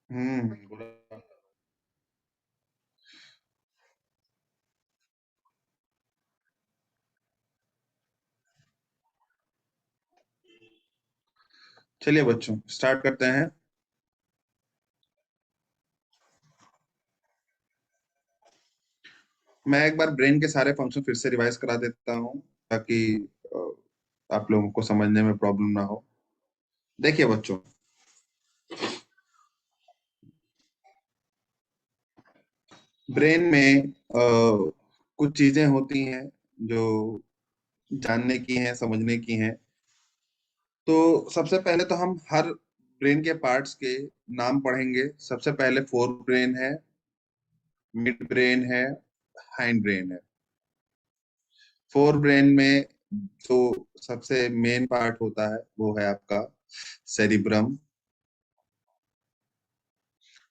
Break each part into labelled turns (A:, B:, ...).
A: बोला। चलिए बच्चों, स्टार्ट करते हैं। मैं एक बार ब्रेन के सारे फंक्शन फिर से रिवाइज करा देता हूँ, ताकि आप लोगों को समझने में प्रॉब्लम ना हो। देखिए बच्चों, ब्रेन में कुछ चीजें होती हैं जो जानने की हैं, समझने की हैं। तो सबसे पहले तो हम हर ब्रेन के पार्ट्स के नाम पढ़ेंगे। सबसे पहले फोर ब्रेन है, मिड ब्रेन है, हाइंड ब्रेन है। फोर ब्रेन में जो सबसे मेन पार्ट होता है वो है आपका सेरिब्रम।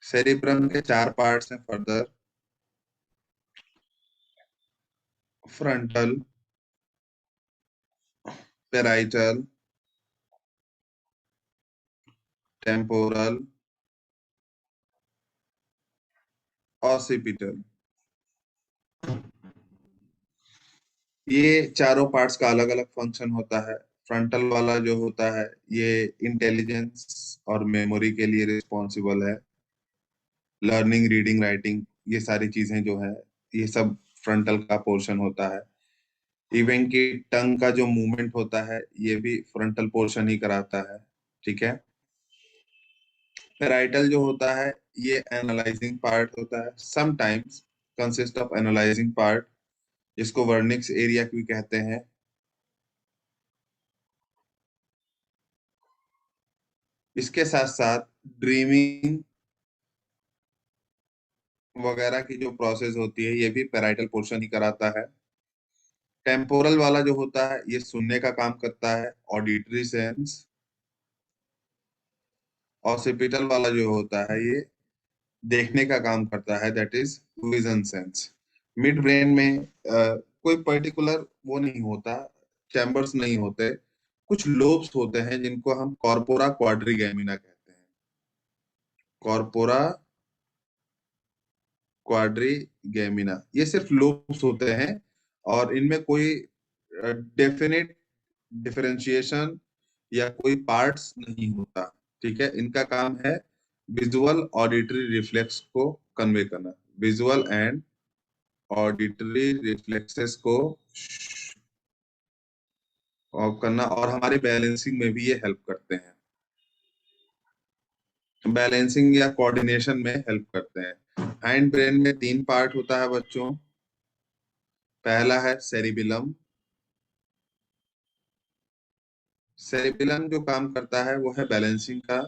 A: सेरिब्रम के चार पार्ट्स हैं further: frontal, parietal, temporal, occipital. ये चारों पार्ट्स का अलग अलग फंक्शन होता है। फ्रंटल वाला जो होता है, ये इंटेलिजेंस और मेमोरी के लिए रिस्पॉन्सिबल है। लर्निंग, रीडिंग, राइटिंग, ये सारी चीजें जो है, ये सब फ्रंटल का पोर्शन होता है। इवन की टंग का जो मूवमेंट होता है, ये भी फ्रंटल पोर्शन ही कराता है। ठीक है। पेराइटल जो होता है, ये एनालाइजिंग पार्ट होता है, sometimes consist of analysing part, जिसको वर्निक्स एरिया भी कहते हैं। इसके साथ साथ ड्रीमिंग वगैरह की जो प्रोसेस होती है, ये भी पेराइटल पोर्शन ही कराता है। टेम्पोरल वाला जो होता है, ये सुनने का काम करता है, ऑडिटरी सेंस। ऑसिपिटल वाला जो होता है, ये देखने का काम करता है, that is vision sense. Mid brain में कोई पर्टिकुलर वो नहीं होता, चैम्बर्स नहीं होते। कुछ लोब्स होते हैं जिनको हम कॉर्पोरा क्वाड्रिगेमिना कहते हैं। कॉर्पोरा क्वाड्रिगेमिना, ये सिर्फ लोब्स होते हैं, और इनमें कोई डेफिनेट डिफरेंशिएशन या कोई पार्ट्स नहीं होता। ठीक है। इनका काम है विजुअल ऑडिटरी रिफ्लेक्स को कन्वे करना, विजुअल एंड ऑडिटरी रिफ्लेक्सेस को ऑफ करना, और हमारी बैलेंसिंग में भी ये हेल्प करते हैं। बैलेंसिंग या कोऑर्डिनेशन में हेल्प करते हैं। हाइंड ब्रेन में तीन पार्ट होता है बच्चों। पहला है सेरिबिलम। सेरिबिलम जो काम करता है वो है बैलेंसिंग का।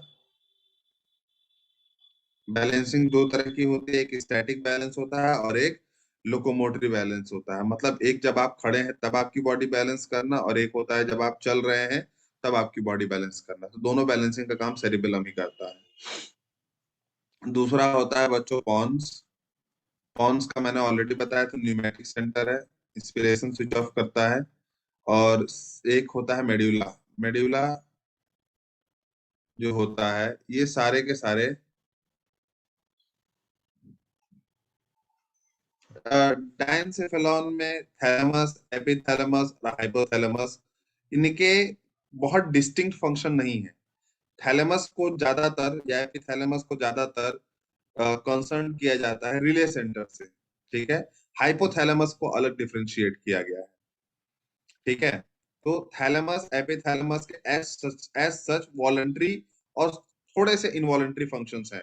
A: बैलेंसिंग दो तरह की होती है, एक स्टैटिक बैलेंस होता है और एक लोकोमोटरी बैलेंस होता है। मतलब एक जब आप खड़े हैं तब आपकी बॉडी बैलेंस करना, और एक होता है जब आप चल रहे हैं तब आपकी बॉडी बैलेंस करना। तो दोनों बैलेंसिंग का काम सेरिबेलम ही करता है। दूसरा होता है बच्चों पॉन्स। पॉन्स का मैंने ऑलरेडी बताया था, न्यूमेटिक सेंटर है, इंस्पिरेशन स्विच ऑफ करता है। और एक होता है मेड्यूला। मेड्यूला जो होता है, ये सारे के सारे डायंसेफेलॉन में थैलेमस, एपिथैलेमस और हाइपोथैलेमस, इनके बहुत डिस्टिंक्ट फंक्शन नहीं है। थैलेमस को ज्यादातर या एपिथैलेमस को ज्यादातर कंसर्न किया जाता है रिले सेंटर से। ठीक है। हाइपोथैलेमस को अलग डिफरेंशिएट किया गया है। ठीक है। तो थैलेमस, एपिथैलेमस के एज सच वॉलंटरी और थोड़े से इनवॉलंटरी फंक्शंस हैं।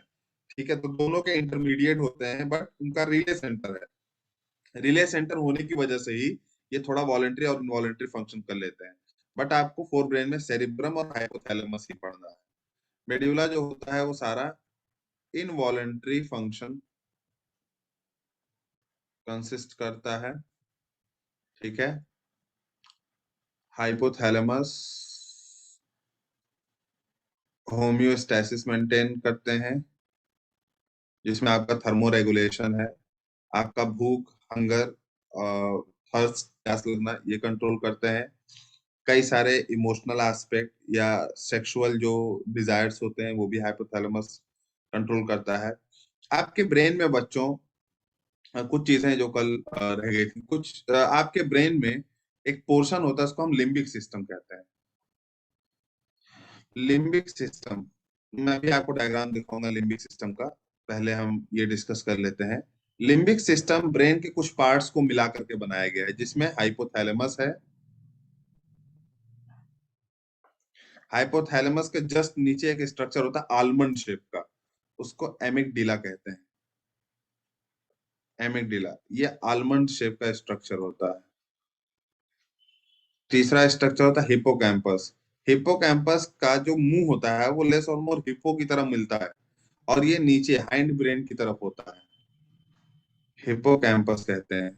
A: ठीक है। तो दोनों के इंटरमीडिएट होते हैं, बट उनका रिले सेंटर है। रिले सेंटर होने की वजह से ही ये थोड़ा वॉलंटरी और इनवॉलंटरी फंक्शन कर लेते हैं। बट आपको फोर ब्रेन में सेरिब्रम और हाइपोथैलेमस ही पढ़ना है। मेड्यूला जो होता है वो सारा इनवॉलंटरी फंक्शन कंसिस्ट करता है। ठीक है। हाइपोथैलेमस होम्योस्टैसिस मेंटेन करते हैं, जिसमें आपका थर्मो रेगुलेशन है, आपका भूख, हंगर, थर्स्ट, प्यास लगना, ये कंट्रोल करते हैं। कई सारे इमोशनल एस्पेक्ट या सेक्सुअल जो डिजायर्स होते हैं, वो भी हाइपोथैलेमस कंट्रोल करता है। आपके ब्रेन में बच्चों कुछ चीजें जो कल रह गई थी, कुछ आपके ब्रेन में एक पोर्शन होता है, उसको हम लिम्बिक सिस्टम कहते हैं। लिम्बिक सिस्टम, मैं भी आपको डायग्राम दिखाऊंगा लिम्बिक सिस्टम का, पहले हम ये डिस्कस कर लेते हैं। लिम्बिक सिस्टम ब्रेन के कुछ पार्ट्स को मिला करके बनाया गया है, जिसमें हाइपोथैलेमस है। हाइपोथैलेमस के जस्ट नीचे एक स्ट्रक्चर होता है आलमंड शेप का, उसको एमिगडाला कहते हैं। एमिगडाला, ये आलमंड शेप का स्ट्रक्चर होता है। तीसरा स्ट्रक्चर होता है हिप्पोकैम्पस। हिप्पोकैम्पस का जो मुंह होता है वो लेस और मोर हिप्पो की तरह मिलता है, और ये नीचे हाइंड ब्रेन की तरफ होता है, हिप्पोकैम्पस कहते हैं।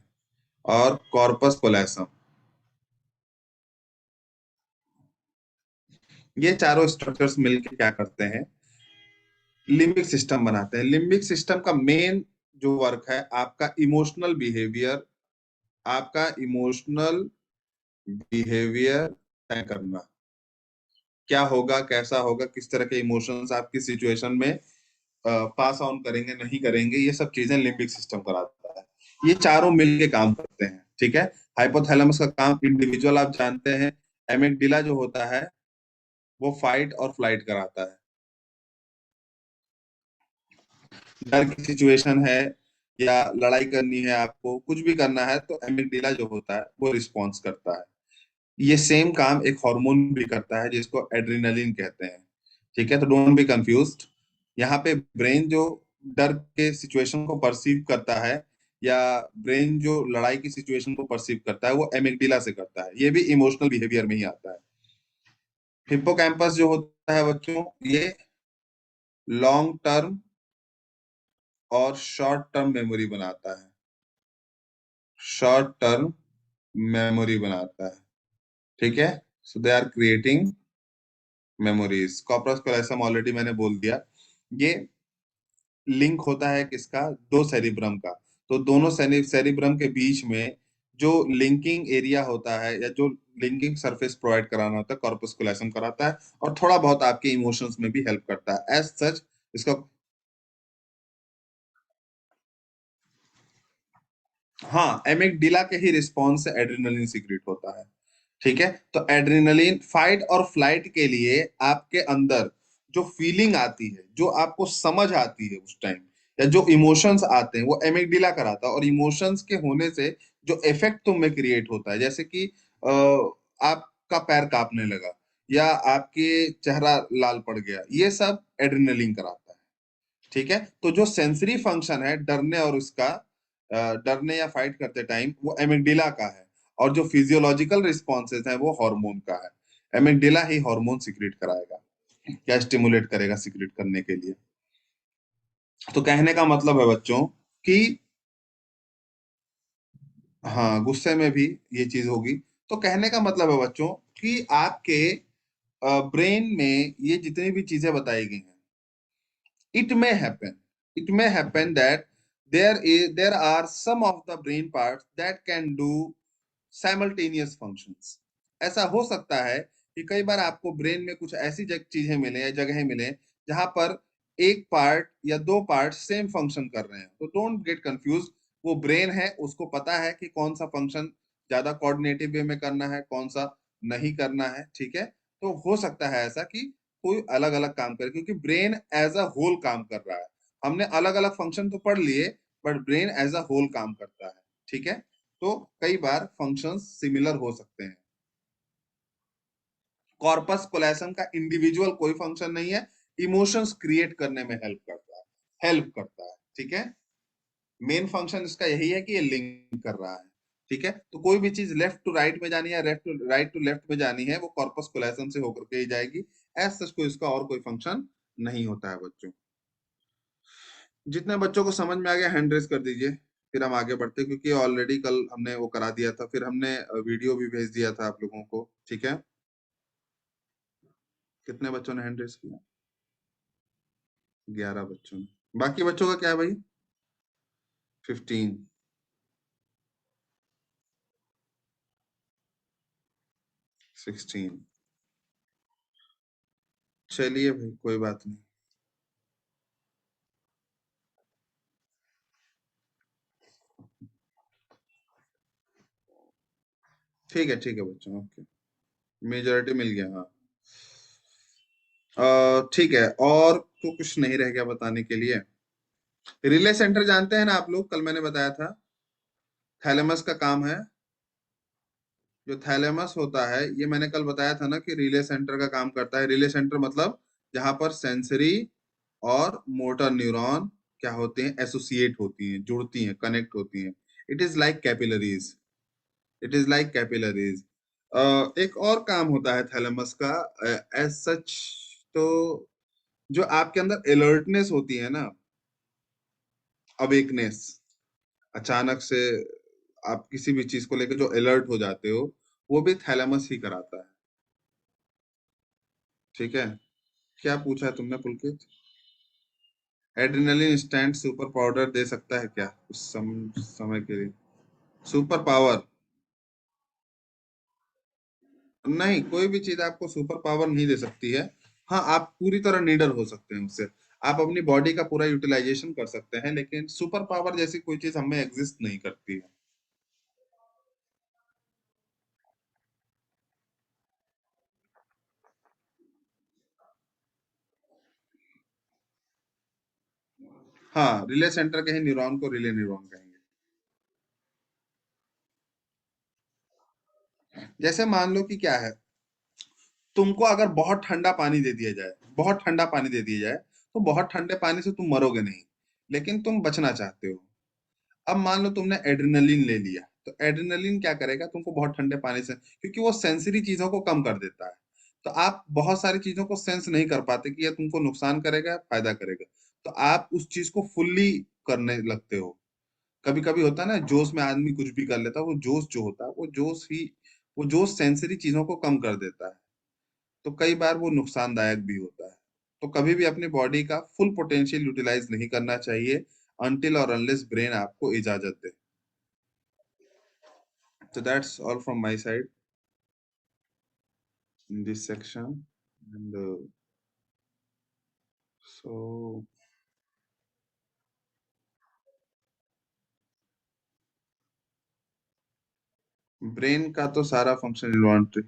A: और कॉर्पस कोलेसम, ये चारों स्ट्रक्चर्स मिलके क्या करते हैं, लिम्बिक सिस्टम बनाते हैं। लिम्बिक सिस्टम का मेन जो वर्क है आपका इमोशनल बिहेवियर, आपका इमोशनल बिहेवियर तय करना, क्या होगा, कैसा होगा, किस तरह के इमोशंस आपकी सिचुएशन में पास ऑन करेंगे, नहीं करेंगे, ये सब चीजें लिम्बिक सिस्टम कराता है। ये चारों मिलके काम करते हैं, ठीक है। हाइपोथैलेमस का काम इंडिविजुअल आप जानते हैं। एमिगडाला जो होता है वो फाइट और फ्लाइट कराता है। डर की सिचुएशन है या लड़ाई करनी है, आपको कुछ भी करना है, तो एमिगडाला जो होता है वो रिस्पॉन्स करता है। ये सेम काम एक हार्मोन भी करता है जिसको एड्रेनलिन कहते हैं, ठीक है। तो डोंट बी कंफ्यूज्ड, यहाँ पे ब्रेन जो डर के सिचुएशन को परसीव करता है, या ब्रेन जो लड़ाई की सिचुएशन को परसीव करता है, वो एमिगडाला से करता है। ये भी इमोशनल बिहेवियर में ही आता है। हिप्पोकैम्पस जो होता है बच्चों, ये लॉन्ग टर्म और शॉर्ट टर्म मेमोरी बनाता है, शॉर्ट टर्म मेमोरी बनाता है, ठीक है। So they are creating memories. Corpus callosum already मैंने बोल दिया। ये लिंक होता है किसका, दो सेरिब्रम का। तो दोनों सेरिब्रम के बीच में जो लिंकिंग एरिया होता है, या जो लिंकिंग सरफेस प्रोवाइड कराना होता है, कॉर्पस कैलोसम कराता है, और थोड़ा बहुत आपके इमोशंस में भी हेल्प करता है। एज सच इसका, हाँ, एमिगडाला के ही रिस्पॉन्स से एड्रेनलिन सीक्रेट होता है, ठीक है। तो एड्रेनलिन फाइट और फ्लाइट के लिए आपके अंदर जो फीलिंग आती है, जो आपको समझ आती है उस टाइम, या जो इमोशंस आते हैं, वो एमिगडाला कराता है। और इमोशंस के होने से जो इफेक्ट तुम में क्रिएट होता है, जैसे कि आपका पैर कांपने लगा, या आपके चेहरा लाल पड़ गया, ये सब एड्रेनलिन कराता है, ठीक है। तो जो सेंसरी फंक्शन है डरने और उसका डरने या फाइट करते टाइम, वो एमिगडाला का है। और जो फिजियोलॉजिकल रिस्पॉन्सेज है वो हार्मोन का है। एमिगडाला ही हार्मोन सिक्रेट कराएगा, क्या स्टिमुलेट करेगा सिक्रेट करने के लिए। तो कहने का मतलब है बच्चों कि, हाँ, गुस्से में भी ये चीज होगी। तो कहने का मतलब है बच्चों कि आपके ब्रेन में ये जितनी भी चीजें बताई गई हैं, it may happen, it may happen that there are some of the brain parts that can do simultaneous functions। ऐसा हो सकता है कि कई बार आपको ब्रेन में कुछ ऐसी चीजें मिले या जगहें मिले जहां पर एक पार्ट या दो पार्ट सेम फंक्शन कर रहे हैं। तो डोंट गेट कंफ्यूज, वो ब्रेन है, उसको पता है कि कौन सा फंक्शन ज्यादा कोऑर्डिनेटिव वे में करना है, कौन सा नहीं करना है, ठीक है। तो हो सकता है ऐसा कि कोई अलग अलग काम करे, क्योंकि ब्रेन एज अ होल काम कर रहा है। हमने अलग अलग फंक्शन तो पढ़ लिए, but brain as a whole काम करता है, ठीक है। तो कई बार फंक्शंस सिमिलर हो सकते हैं। कॉर्पस कोलेसम का इंडिविजुअल कोई फंक्शन नहीं है, इमोशंस क्रिएट करने में हेल्प करता है, ठीक है। मेन फंक्शन इसका यही है कि ये लिंक कर रहा है, ठीक है। तो कोई भी चीज लेफ्ट टू राइट में जानी है, राइट टू लेफ्ट में जानी है, वो कॉर्पस कोलेसम से होकर के ही जाएगी। एज सच कोई इसका और कोई फंक्शन नहीं होता है बच्चों। जितने बच्चों को समझ में आ गया हैंड रेस कर दीजिए, फिर हम आगे बढ़ते हैं, क्योंकि ऑलरेडी कल हमने वो करा दिया था, फिर हमने वीडियो भी भेज दिया था आप लोगों को, ठीक है। कितने बच्चों ने हैंड रेस किया? 11 बच्चों ने। बाकी बच्चों का क्या है भाई? 15। 16। चलिए भाई, कोई बात नहीं। ठीक है बच्चों, ओके। मेजोरिटी मिल गया, हाँ। ठीक है, और तो कुछ नहीं रह गया बताने के लिए। रिले सेंटर जानते हैं ना आप लोग, कल मैंने बताया था। थैलेमस का काम है। जो थैलेमस होता है, ये मैंने कल बताया था ना कि रिले सेंटर का काम करता है। रिले सेंटर मतलब जहां पर सेंसरी और मोटर न्यूरॉन क्या होते हैं, एसोसिएट होती हैं, जुड़ती हैं, कनेक्ट होती हैं। It is like capillaries. It is like capillaries. एक और काम होता है थैलेमस का एज सच। तो जो आपके अंदर अलर्टनेस होती है ना, अवेकनेस, अचानक से आप किसी भी चीज को लेकर जो अलर्ट हो जाते हो, वो भी थैलेमस ही कराता है। ठीक है। क्या पूछा है तुमने पुलकित? एड्रेनलिन स्टैंड सुपर पाउडर दे सकता है क्या उस समय के लिए? Super power? नहीं, कोई भी चीज आपको सुपर पावर नहीं दे सकती है। हाँ, आप पूरी तरह नीडर हो सकते हैं उससे। आप अपनी बॉडी का पूरा यूटिलाइजेशन कर सकते हैं, लेकिन सुपर पावर जैसी कोई चीज हमें एग्जिस्ट नहीं करती है। हाँ, रिले सेंटर के ही न्यूरॉन को रिले न्यूरॉन कहेंगे। जैसे मान लो कि क्या है, तुमको अगर बहुत ठंडा पानी दे दिया जाए, बहुत ठंडा पानी दे दिया जाए, तो बहुत ठंडे पानी से तुम मरोगे नहीं, लेकिन तुम बचना चाहते हो। अब मान लो तुमने एड्रेनलिन ले लिया, तो एड्रेनलिन क्या करेगा तुमको बहुत ठंडे पानी से, क्योंकि वो सेंसरी चीजों को कम कर देता है। तो आप बहुत सारी चीजों को सेंस नहीं कर पाते कि ये तुमको नुकसान करेगा या फायदा करेगा। तो आप उस चीज को फुल्ली करने लगते हो। कभी कभी होता है ना, जोश में आदमी कुछ भी कर लेता है। वो जोश जो होता है, वो जोश सेंसरी चीजों को कम कर देता है। तो कई बार वो नुकसानदायक भी होता है। तो कभी भी अपनी बॉडी का फुल पोटेंशियल यूटिलाइज नहीं करना चाहिए, अनटिल और अनलेस ब्रेन आपको इजाजत दे। So that's all from my side in this section. And so brain का तो सारा फंक्शन इन्वॉल्व।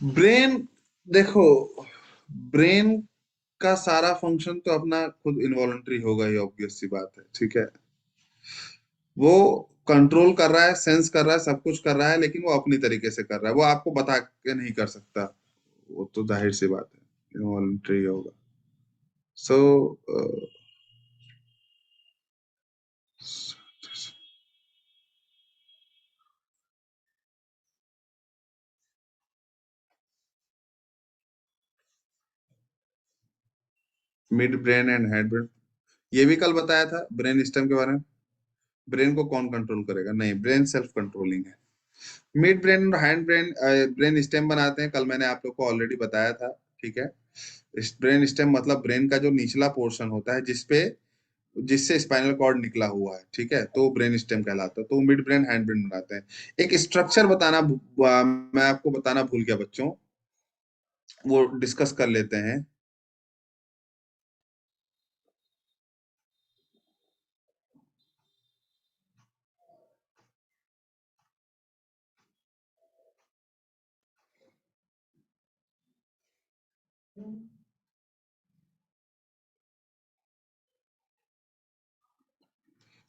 A: ब्रेन, देखो, ब्रेन का सारा फंक्शन तो अपना खुद इन्वॉलंटरी होगा ही, ऑब्वियस सी बात है। ठीक है। वो कंट्रोल कर रहा है, सेंस कर रहा है, सब कुछ कर रहा है, लेकिन वो अपनी तरीके से कर रहा है। वो आपको बता के नहीं कर सकता। वो तो जाहिर सी बात है, इन्वॉलंटरी होगा। So mid brain and head brain, ये भी कल बताया था ब्रेन स्टेम के बारे में। ब्रेन को कौन कंट्रोल करेगा? नहीं, ब्रेन सेल्फ कंट्रोलिंग है। मिड ब्रेन और हैंड ब्रेन ब्रेन स्टेम बनाते हैं, कल मैंने आप लोग को ऑलरेडी बताया था। ठीक है। इस ब्रेन स्टेम मतलब ब्रेन का जो निचला पोर्शन होता है, जिससे स्पाइनल कॉर्ड निकला हुआ है, ठीक है, तो ब्रेन स्टेम कहलाता है। तो मिड ब्रेन हैंड ब्रेन बनाते हैं। एक स्ट्रक्चर मैं आपको बताना भूल गया बच्चों, वो डिस्कस कर लेते हैं।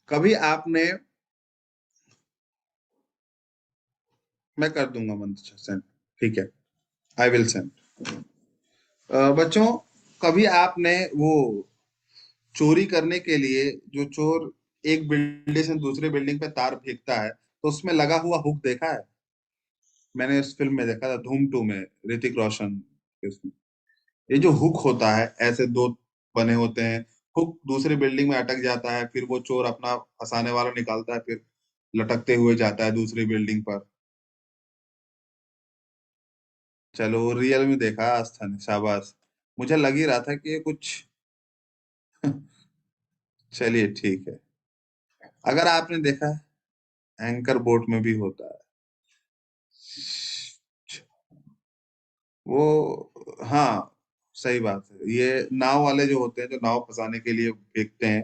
A: कभी आपने, मैं कर दूंगा मंत्र सेंड। ठीक है, आई विल सेंड। बच्चों, कभी आपने वो चोरी करने के लिए, जो चोर एक बिल्डिंग से दूसरे बिल्डिंग पे तार फेंकता है, तो उसमें लगा हुआ हुक देखा है? मैंने इस फिल्म में देखा था, धूम 2 में, ऋतिक रोशन के उसमें। ये जो हुक होता है, ऐसे दो बने होते हैं। हुक दूसरी बिल्डिंग में अटक जाता है, फिर वो चोर अपना फंसाने वाला निकालता है, फिर लटकते हुए जाता है दूसरी बिल्डिंग पर। चलो, रियल में देखा आज था, शाबाश। मुझे लग ही रहा था कि ये कुछ चलिए ठीक है। अगर आपने देखा है, एंकर बोट में भी होता है वो। हाँ, सही बात है। ये नाव वाले जो होते हैं, जो नाव फंसाने के लिए फेंकते हैं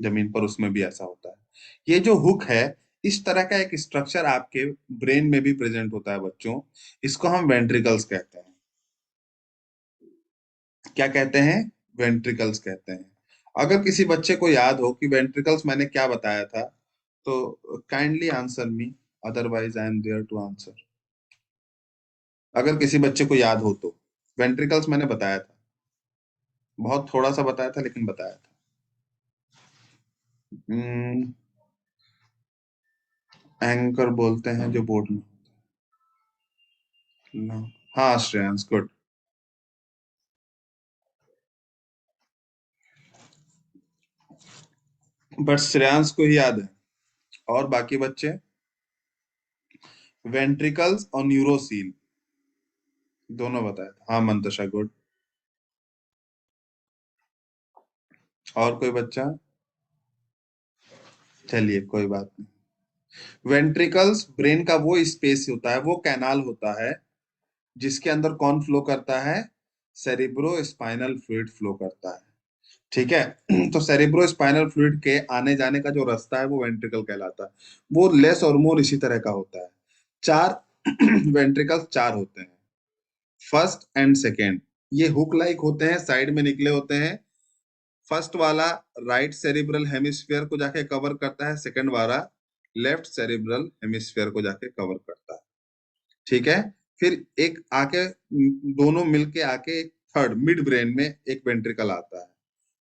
A: जमीन पर, उसमें भी ऐसा होता है। ये जो हुक है, इस तरह का एक स्ट्रक्चर आपके ब्रेन में भी प्रेजेंट होता है बच्चों। इसको हम वेंट्रिकल्स कहते हैं। क्या कहते हैं? वेंट्रिकल्स कहते हैं। अगर किसी बच्चे को याद हो कि वेंट्रिकल्स मैंने क्या बताया था, तो kindly answer me, otherwise I am there to answer. अगर किसी बच्चे को याद हो तो वेंट्रिकल्स मैंने बताया था, बहुत थोड़ा सा बताया था लेकिन बताया था। एंकर बोलते हैं जो बोर्ड में। No. हाँ श्रेयांश, गुड। बट श्रेयांश को ही याद है, और बाकी बच्चे? वेंट्रिकल्स और न्यूरोसील दोनों बताया था। हाँ मंतशा, गुड। और कोई बच्चा? चलिए कोई बात नहीं। वेंट्रिकल्स ब्रेन का वो स्पेस होता है, वो कैनाल होता है जिसके अंदर कौन फ्लो करता है? सेरिब्रो स्पाइनल फ्लूइड फ्लो करता है। ठीक है। तो सेरिब्रो स्पाइनल फ्लूइड के आने जाने का जो रास्ता है वो वेंट्रिकल कहलाता है। वो लेस और मोर इसी तरह का होता है। चार वेंट्रिकल्स चार होते हैं, फर्स्ट एंड सेकेंड। ये हुक लाइक होते हैं, साइड में निकले होते हैं। फर्स्ट वाला राइट सेरिब्रल हेमिस्फीयर को जाके कवर करता है, सेकंड वाला लेफ्ट सेरिब्रल हेमिस्फीयर को जाके कवर करता है। ठीक है। फिर एक आके दोनों मिलके आके एक थर्ड मिड ब्रेन में एक वेंट्रिकल आता है,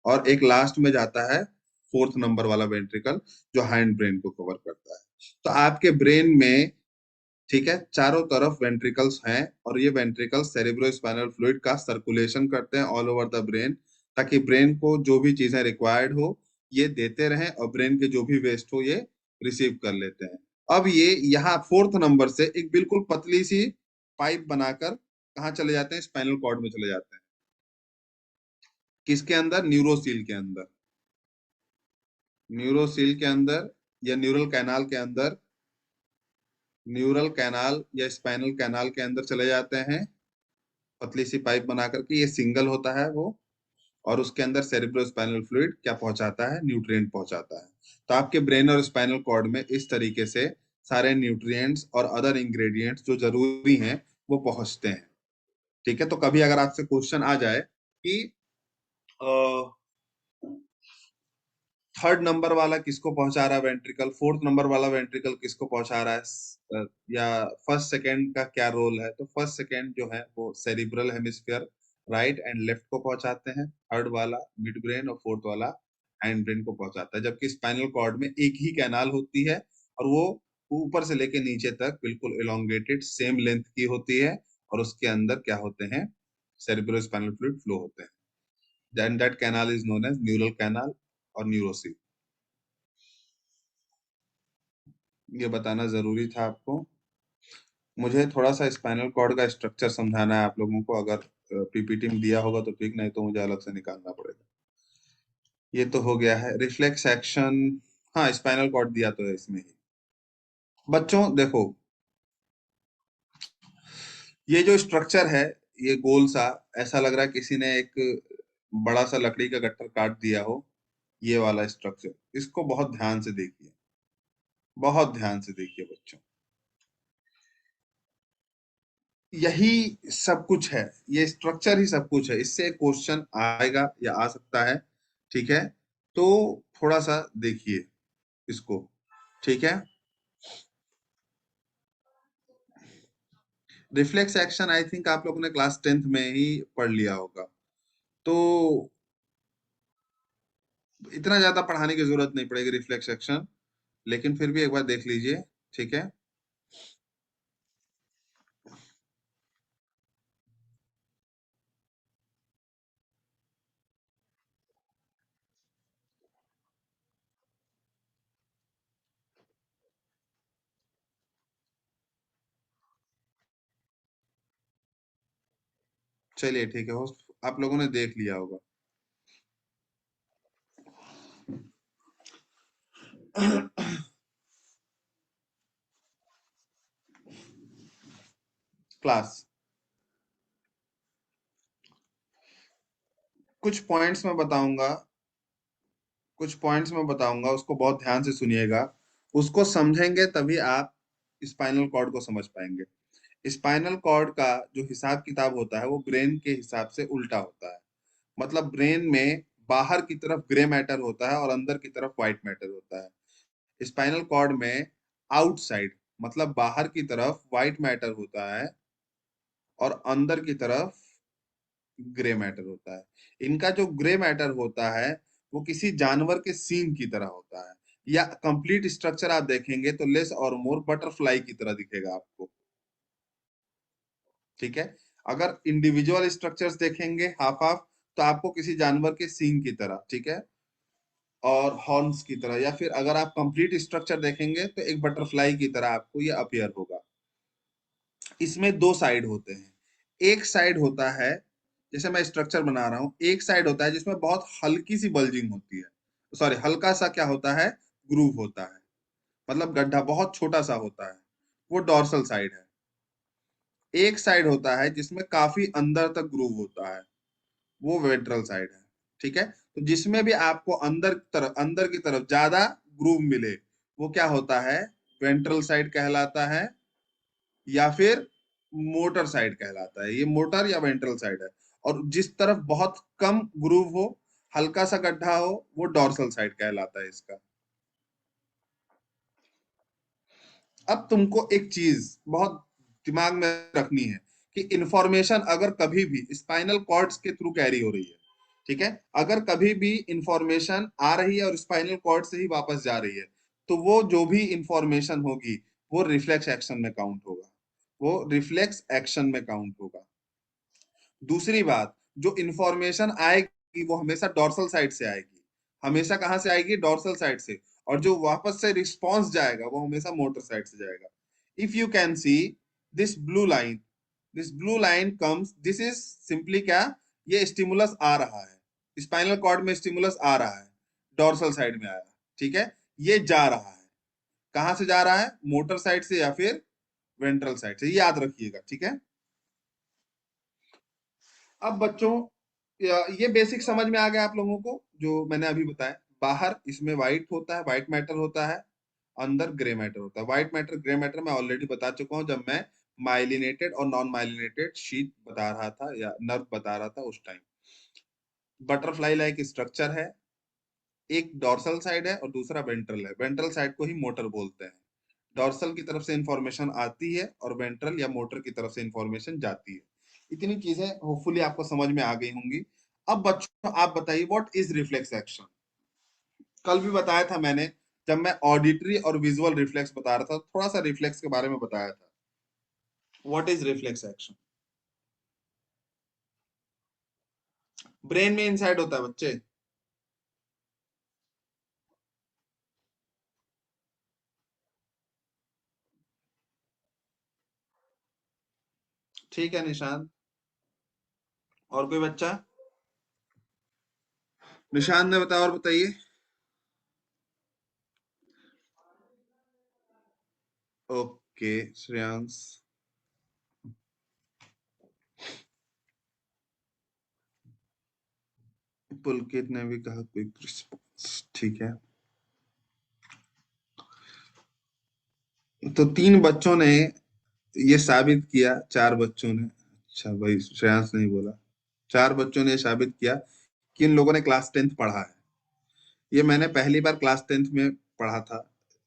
A: और एक लास्ट में जाता है फोर्थ नंबर वाला वेंट्रिकल जो हाइंड ब्रेन को कवर करता है। तो आपके ब्रेन में, ठीक है, चारों तरफ वेंट्रिकल्स हैं, और ये वेंट्रिकल्स सेरिब्रो स्पाइनल फ्लूइड का सर्कुलेशन करते हैं ऑल ओवर द ब्रेन, ताकि ब्रेन को जो भी चीजें रिक्वायर्ड हो ये देते रहें, और ब्रेन के जो भी वेस्ट हो ये रिसीव कर लेते हैं। अब ये यहाँ फोर्थ नंबर से एक बिल्कुल पतली सी पाइप बनाकर कहाँ चले जाते हैं? स्पाइनल कॉर्ड में चले जाते हैं। किसके अंदर? न्यूरोसील के अंदर। न्यूरोसील के अंदर या न्यूरल कैनाल के अंदर, न्यूरल कैनाल या स्पाइनल कैनाल के अंदर चले जाते हैं, पतली सी पाइप बना करके। ये सिंगल होता है वो, और उसके अंदर सेरिब्रो स्पाइनल फ्लूइड क्या पहुंचाता है? न्यूट्रिएंट पहुंचाता है। तो आपके ब्रेन और स्पाइनल कॉर्ड में इस तरीके से सारे न्यूट्रिएंट्स और अदर इंग्रेडिएंट्स जो जरूरी हैं वो पहुंचते हैं। ठीक है। तो कभी अगर आपसे क्वेश्चन आ जाए कि थर्ड नंबर वाला किसको पहुंचा रहा है वेंट्रिकल, फोर्थ नंबर वाला वेंट्रिकल किसको पहुंचा रहा है, या फर्स्ट सेकंड का क्या रोल है, तो फर्स्ट सेकंड जो है वो cerebral hemisphere right and left को पहुंचाते हैं, थर्ड वाला मिड ब्रेन, और फोर्थ वाला हैंड ब्रेन को पहुंचाता है। जबकि स्पाइनल कॉर्ड में एक ही कैनाल होती है, और वो ऊपर से लेके नीचे तक बिल्कुल एलोंगेटेड सेम लेंथ की होती है, और उसके अंदर क्या होते हैं? सेरिब्रो स्पाइनल फ्लूइड फ्लो होते हैं। Then that canal is known as neural canal और न्यूरोसिल। ये बताना जरूरी था आपको। मुझे थोड़ा सा स्पाइनल कॉर्ड का स्ट्रक्चर समझाना है आप लोगों को। अगर पीपीटी में दिया होगा तो ठीक, नहीं तो मुझे अलग से निकालना पड़ेगा। ये तो हो गया है रिफ्लेक्स एक्शन। हाँ स्पाइनल कॉर्ड दिया तो है इसमें ही। बच्चों देखो, ये जो स्ट्रक्चर है, ये गोल सा ऐसा लग रहा है किसी ने एक बड़ा सा लकड़ी का गट्टर काट दिया हो। ये वाला स्ट्रक्चर, इसको बहुत ध्यान से देखिए, बहुत ध्यान से देखिए बच्चों। यही सब कुछ है, ये स्ट्रक्चर ही सब कुछ है। इससे क्वेश्चन आएगा या आ सकता है। ठीक है। तो थोड़ा सा देखिए इसको। ठीक है। रिफ्लेक्स एक्शन आई थिंक आप लोगों ने क्लास 10th में ही पढ़ लिया होगा, तो इतना ज्यादा पढ़ाने की जरूरत नहीं पड़ेगी रिफ्लेक्स एक्शन, लेकिन फिर भी एक बार देख लीजिए। ठीक है। चलिए ठीक है, हो आप लोगों ने देख लिया होगा। क्लास, कुछ पॉइंट्स मैं बताऊंगा, कुछ पॉइंट्स मैं बताऊंगा, उसको बहुत ध्यान से सुनिएगा। उसको समझेंगे तभी आप स्पाइनल कॉर्ड को समझ पाएंगे। स्पाइनल कॉर्ड का जो हिसाब किताब होता है वो ब्रेन के हिसाब से उल्टा होता है। मतलब ब्रेन में बाहर की तरफ ग्रे मैटर होता है और अंदर की तरफ व्हाइट मैटर होता है। स्पाइनल कॉर्ड में आउटसाइड मतलब बाहर की तरफ व्हाइट मैटर होता है और अंदर की तरफ ग्रे मैटर होता है। इनका जो ग्रे मैटर होता है वो किसी जानवर के सींग की तरह होता है, या कंप्लीट स्ट्रक्चर आप देखेंगे तो लेस और मोर बटरफ्लाई की तरह दिखेगा आपको। ठीक है। अगर इंडिविजुअल स्ट्रक्चर्स देखेंगे हाफ हाफ तो आपको किसी जानवर के सींग की तरह, ठीक है, और हॉर्न्स की तरह, या फिर अगर आप कंप्लीट स्ट्रक्चर देखेंगे तो एक बटरफ्लाई की तरह आपको ये अपीयर होगा। इसमें दो साइड होते हैं। एक साइड होता है, जैसे मैं स्ट्रक्चर बना रहा हूं, एक साइड होता है जिसमें बहुत हल्की सी बल्जिंग होती है, सॉरी हल्का सा क्या होता है, ग्रूव होता है, मतलब गड्ढा बहुत छोटा सा होता है, वो डॉर्सल साइड है। एक साइड होता है जिसमें काफी अंदर तक ग्रूव होता है, वो वेंट्रल साइड है। ठीक है। तो जिसमें भी आपको अंदर की तरफ ज्यादा ग्रूव मिले वो क्या होता है, वेंट्रल साइड कहलाता है, या फिर मोटर साइड कहलाता है। ये मोटर या वेंट्रल साइड है। और जिस तरफ बहुत कम ग्रूव हो, हल्का सा गड्ढा हो, वो डॉर्सल साइड कहलाता है इसका। अब तुमको एक चीज बहुत दिमाग में रखनी है कि इंफॉर्मेशन अगर कभी भी स्पाइनल कॉर्ड्स के थ्रू कैरी हो रही है, ठीक है, अगर कभी भी इंफॉर्मेशन आ रही है और स्पाइनल कॉर्ड से ही वापस जा रही है, तो वो जो भी इंफॉर्मेशन होगी वो रिफ्लेक्स एक्शन में काउंट होगा, वो रिफ्लेक्स एक्शन में काउंट होगा। दूसरी बात, जो इंफॉर्मेशन आएगी वो हमेशा डॉर्सल साइड से आएगी, हमेशा कहां से आएगी, डॉर्सल साइड से। और जो वापस से रिस्पॉन्स जाएगा वो हमेशा मोटर साइड से जाएगा। If you can see this blue line, this blue line comes, this is simply क्या, ये स्टिमुलस आ रहा है, स्पाइनल कॉर्ड में स्टिमुलस आ रहा है, डॉर्सल साइड में आया, ठीक है, ये जा रहा है, कहां से जा रहा है, मोटर साइड से या फिर वेंट्रल साइड से, ये याद रखिएगा। ठीक है। अब बच्चों, ये बेसिक समझ में आ गया आप लोगों को जो मैंने अभी बताया। बाहर इसमें व्हाइट होता है, व्हाइट मैटर होता है, अंदर ग्रे मैटर होता है। व्हाइट मैटर ग्रे मैटर मैं ऑलरेडी बता चुका हूं जब मैं माइलिनेटेड और नॉन माइलिनेटेड शीट बता रहा था या नर्व बता रहा था उस टाइम। बटरफ्लाई लाइक स्ट्रक्चर है, एक डॉर्सल साइड है और दूसरा वेंट्रल है। वेंट्रल साइड को ही मोटर बोलते हैं। डॉर्सल की तरफ से इंफॉर्मेशन आती है और वेंट्रल या मोटर की तरफ से इंफॉर्मेशन जाती है। इतनी चीजें होपफुली आपको समझ में आ गई होंगी। अब बच्चों आप बताइए व्हाट इज रिफ्लेक्स एक्शन। कल भी बताया था मैंने, जब मैं ऑडिटरी और विजुअल रिफ्लेक्स बता रहा था, थोड़ा सा रिफ्लेक्स के बारे में बताया था। What is reflex action. Brain में इनसाइड होता है बच्चे। ठीक है निशांत, और कोई बच्चा, निशांत ने बताया, और बताइए। ओके श्रेयांश, पुलकित ने भी कहा क्विक रिस्पॉन्स, ठीक है। तो तीन बच्चों ने ये साबित किया, चार बच्चों ने, अच्छा भाई श्रेयांश नहीं बोला, चार बच्चों ने ये साबित किया कि इन लोगों ने क्लास टेंथ पढ़ा है। ये मैंने पहली बार क्लास टेंथ में पढ़ा था।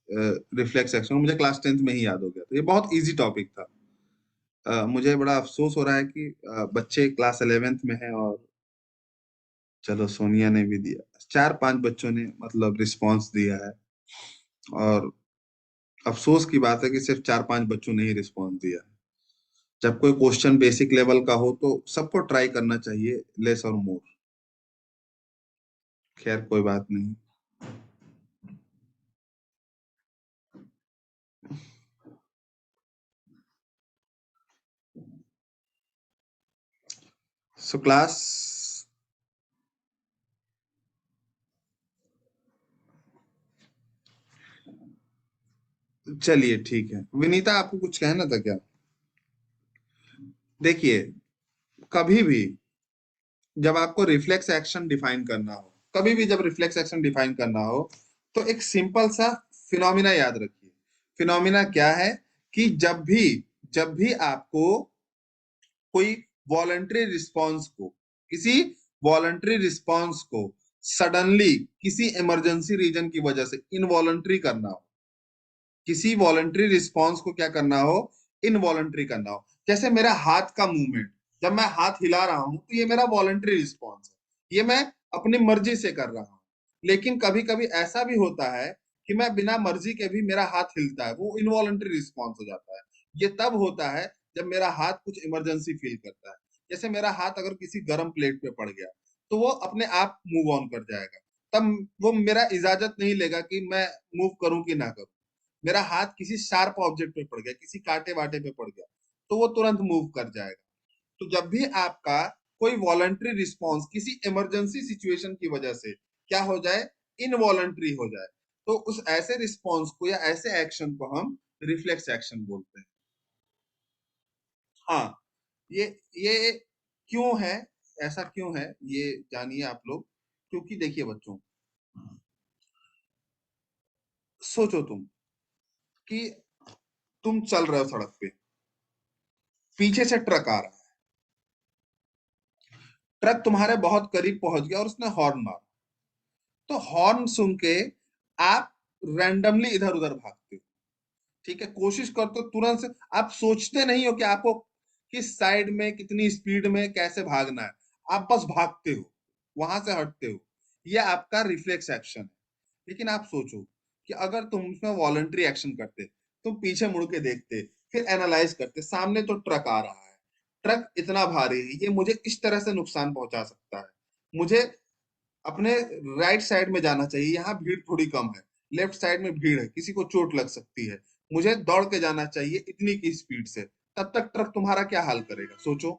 A: रिफ्लेक्स एक्शन मुझे क्लास टेंथ में ही याद हो गया था, ये बहुत इजी टॉपिक था। मुझे बड़ा अफसोस हो रहा है कि बच्चे क्लास 11th में हैं, और चलो सोनिया ने भी दिया, चार पांच बच्चों ने मतलब रिस्पांस दिया है। और अफसोस की बात है कि सिर्फ चार पांच बच्चों ने ही रिस्पांस दिया है। जब कोई क्वेश्चन बेसिक लेवल का हो तो सबको ट्राई करना चाहिए, लेस और मोर। खैर कोई बात नहीं। सो क्लास, चलिए ठीक है। विनीता आपको कुछ कहना था क्या। देखिए, कभी भी जब आपको रिफ्लेक्स एक्शन डिफाइन करना हो, कभी भी जब रिफ्लेक्स एक्शन डिफाइन करना हो, तो एक सिंपल सा फिनोमिना याद रखिए। फिनोमिना क्या है कि जब भी आपको कोई वॉलंटरी रिस्पॉन्स को किसी वॉलंटरी रिस्पॉन्स को सडनली किसी इमरजेंसी रीजन की वजह से इनवॉलंटरी करना हो, किसी वॉलंटरी रिस्पॉन्स को क्या करना हो, इनवॉलंटरी करना हो। जैसे मेरा हाथ का मूवमेंट, जब मैं हाथ हिला रहा हूं तो ये मेरा वॉलंटरी रिस्पॉन्स है, ये मैं अपनी मर्जी से कर रहा हूं। लेकिन कभी कभी ऐसा भी होता है कि मैं बिना मर्जी के भी मेरा हाथ हिलता है, वो इनवॉलंटरी रिस्पॉन्स हो जाता है। ये तब होता है जब मेरा हाथ कुछ इमरजेंसी फील करता है। जैसे मेरा हाथ अगर किसी गर्म प्लेट पे पड़ गया तो वो अपने आप मूव ऑन कर जाएगा, तब वो मेरा इजाजत नहीं लेगा कि मैं मूव करूं कि ना करूं। मेरा हाथ किसी शार्प ऑब्जेक्ट पे पड़ गया, किसी कांटे वाटे पे पड़ गया, तो वो तुरंत मूव कर जाएगा। तो जब भी आपका कोई वॉलंटरी रिस्पॉन्स किसी इमरजेंसी सिचुएशन की वजह से क्या हो जाए, इनवॉलंटरी हो जाए, तो उस ऐसे रिस्पॉन्स को या ऐसे एक्शन को हम रिफ्लेक्स एक्शन बोलते हैं। हाँ, ये ये क्यों है, ऐसा क्यों है ये जानिए आप लोग। क्योंकि देखिए बच्चों, सोचो तुम कि तुम चल रहे हो सड़क पे, पीछे से ट्रक आ रहा है, ट्रक तुम्हारे बहुत करीब पहुंच गया और उसने हॉर्न मारा। तो हॉर्न सुन के आप रैंडमली इधर उधर भागते हो, ठीक है, कोशिश करते हो तुरंत से। आप सोचते नहीं हो कि आपको किस साइड में कितनी स्पीड में कैसे भागना है, आप बस भागते हो, वहां से हटते हो। ये आपका रिफ्लेक्स एक्शन है। लेकिन आप सोचो कि अगर तुम उसमें वॉलंटरी एक्शन करते, तुम पीछे मुड़ के देखते, फिर एनालाइज करते, सामने तो ट्रक आ रहा है, ट्रक इतना भारी है, ये मुझे इस तरह से नुकसान पहुंचा सकता है, मुझे अपने राइट साइड में जाना चाहिए, यहाँ भीड़ थोड़ी कम है, लेफ्ट साइड में भीड़ है, किसी को चोट लग सकती है, मुझे दौड़ के जाना चाहिए इतनी की स्पीड से। तब तक ट्रक तुम्हारा क्या हाल करेगा, सोचो।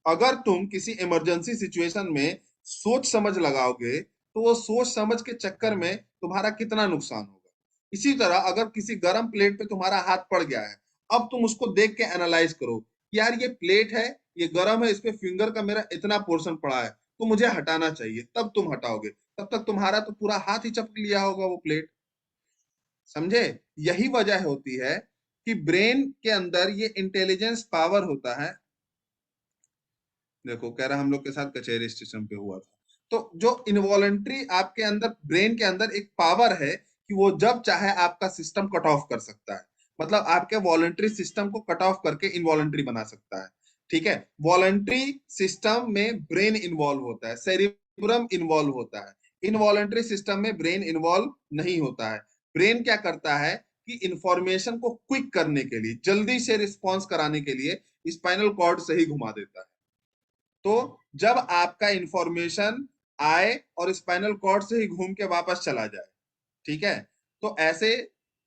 A: अगर तुम किसी इमरजेंसी सिचुएशन में सोच समझ लगाओगे तो वो सोच समझ के चक्कर में तुम्हारा कितना नुकसान होगा। इसी तरह अगर किसी गर्म प्लेट पे तुम्हारा हाथ पड़ गया है, अब तुम उसको देख के एनालाइज करो कि यार ये प्लेट है, ये गर्म है, इस पे फिंगर का मेरा इतना पोर्शन पड़ा है, तो मुझे हटाना चाहिए, तब तुम हटाओगे। तब तक तुम्हारा तो पूरा हाथ ही चपक लिया होगा वो प्लेट। समझे? यही वजह होती है कि ब्रेन के अंदर ये इंटेलिजेंस पावर होता है। देखो कह रहा हम लोग के साथ कचहरी स्टेशन पे हुआ था। तो जो इनवॉलेंट्री आपके अंदर ब्रेन के अंदर एक पावर है कि वो जब चाहे आपका सिस्टम कट ऑफ कर सकता है, मतलब आपके वॉलेंट्री सिस्टम को कट ऑफ करके इनवॉलेंट्री बना सकता है। ठीक है, वॉलेंट्री सिस्टम में ब्रेन इन्वॉल्व होता है, सेरिब्रम इन्वॉल्व होता है, इनवॉलेंट्री सिस्टम में ब्रेन इन्वॉल्व नहीं होता है। ब्रेन क्या करता है कि इंफॉर्मेशन को क्विक करने के लिए, जल्दी से रिस्पॉन्स कराने के लिए स्पाइनल कॉर्ड से ही घुमा देता है। तो जब आपका इंफॉर्मेशन आए और स्पाइनल कॉर्ड से ही घूम के वापस चला जाए, ठीक है, तो ऐसे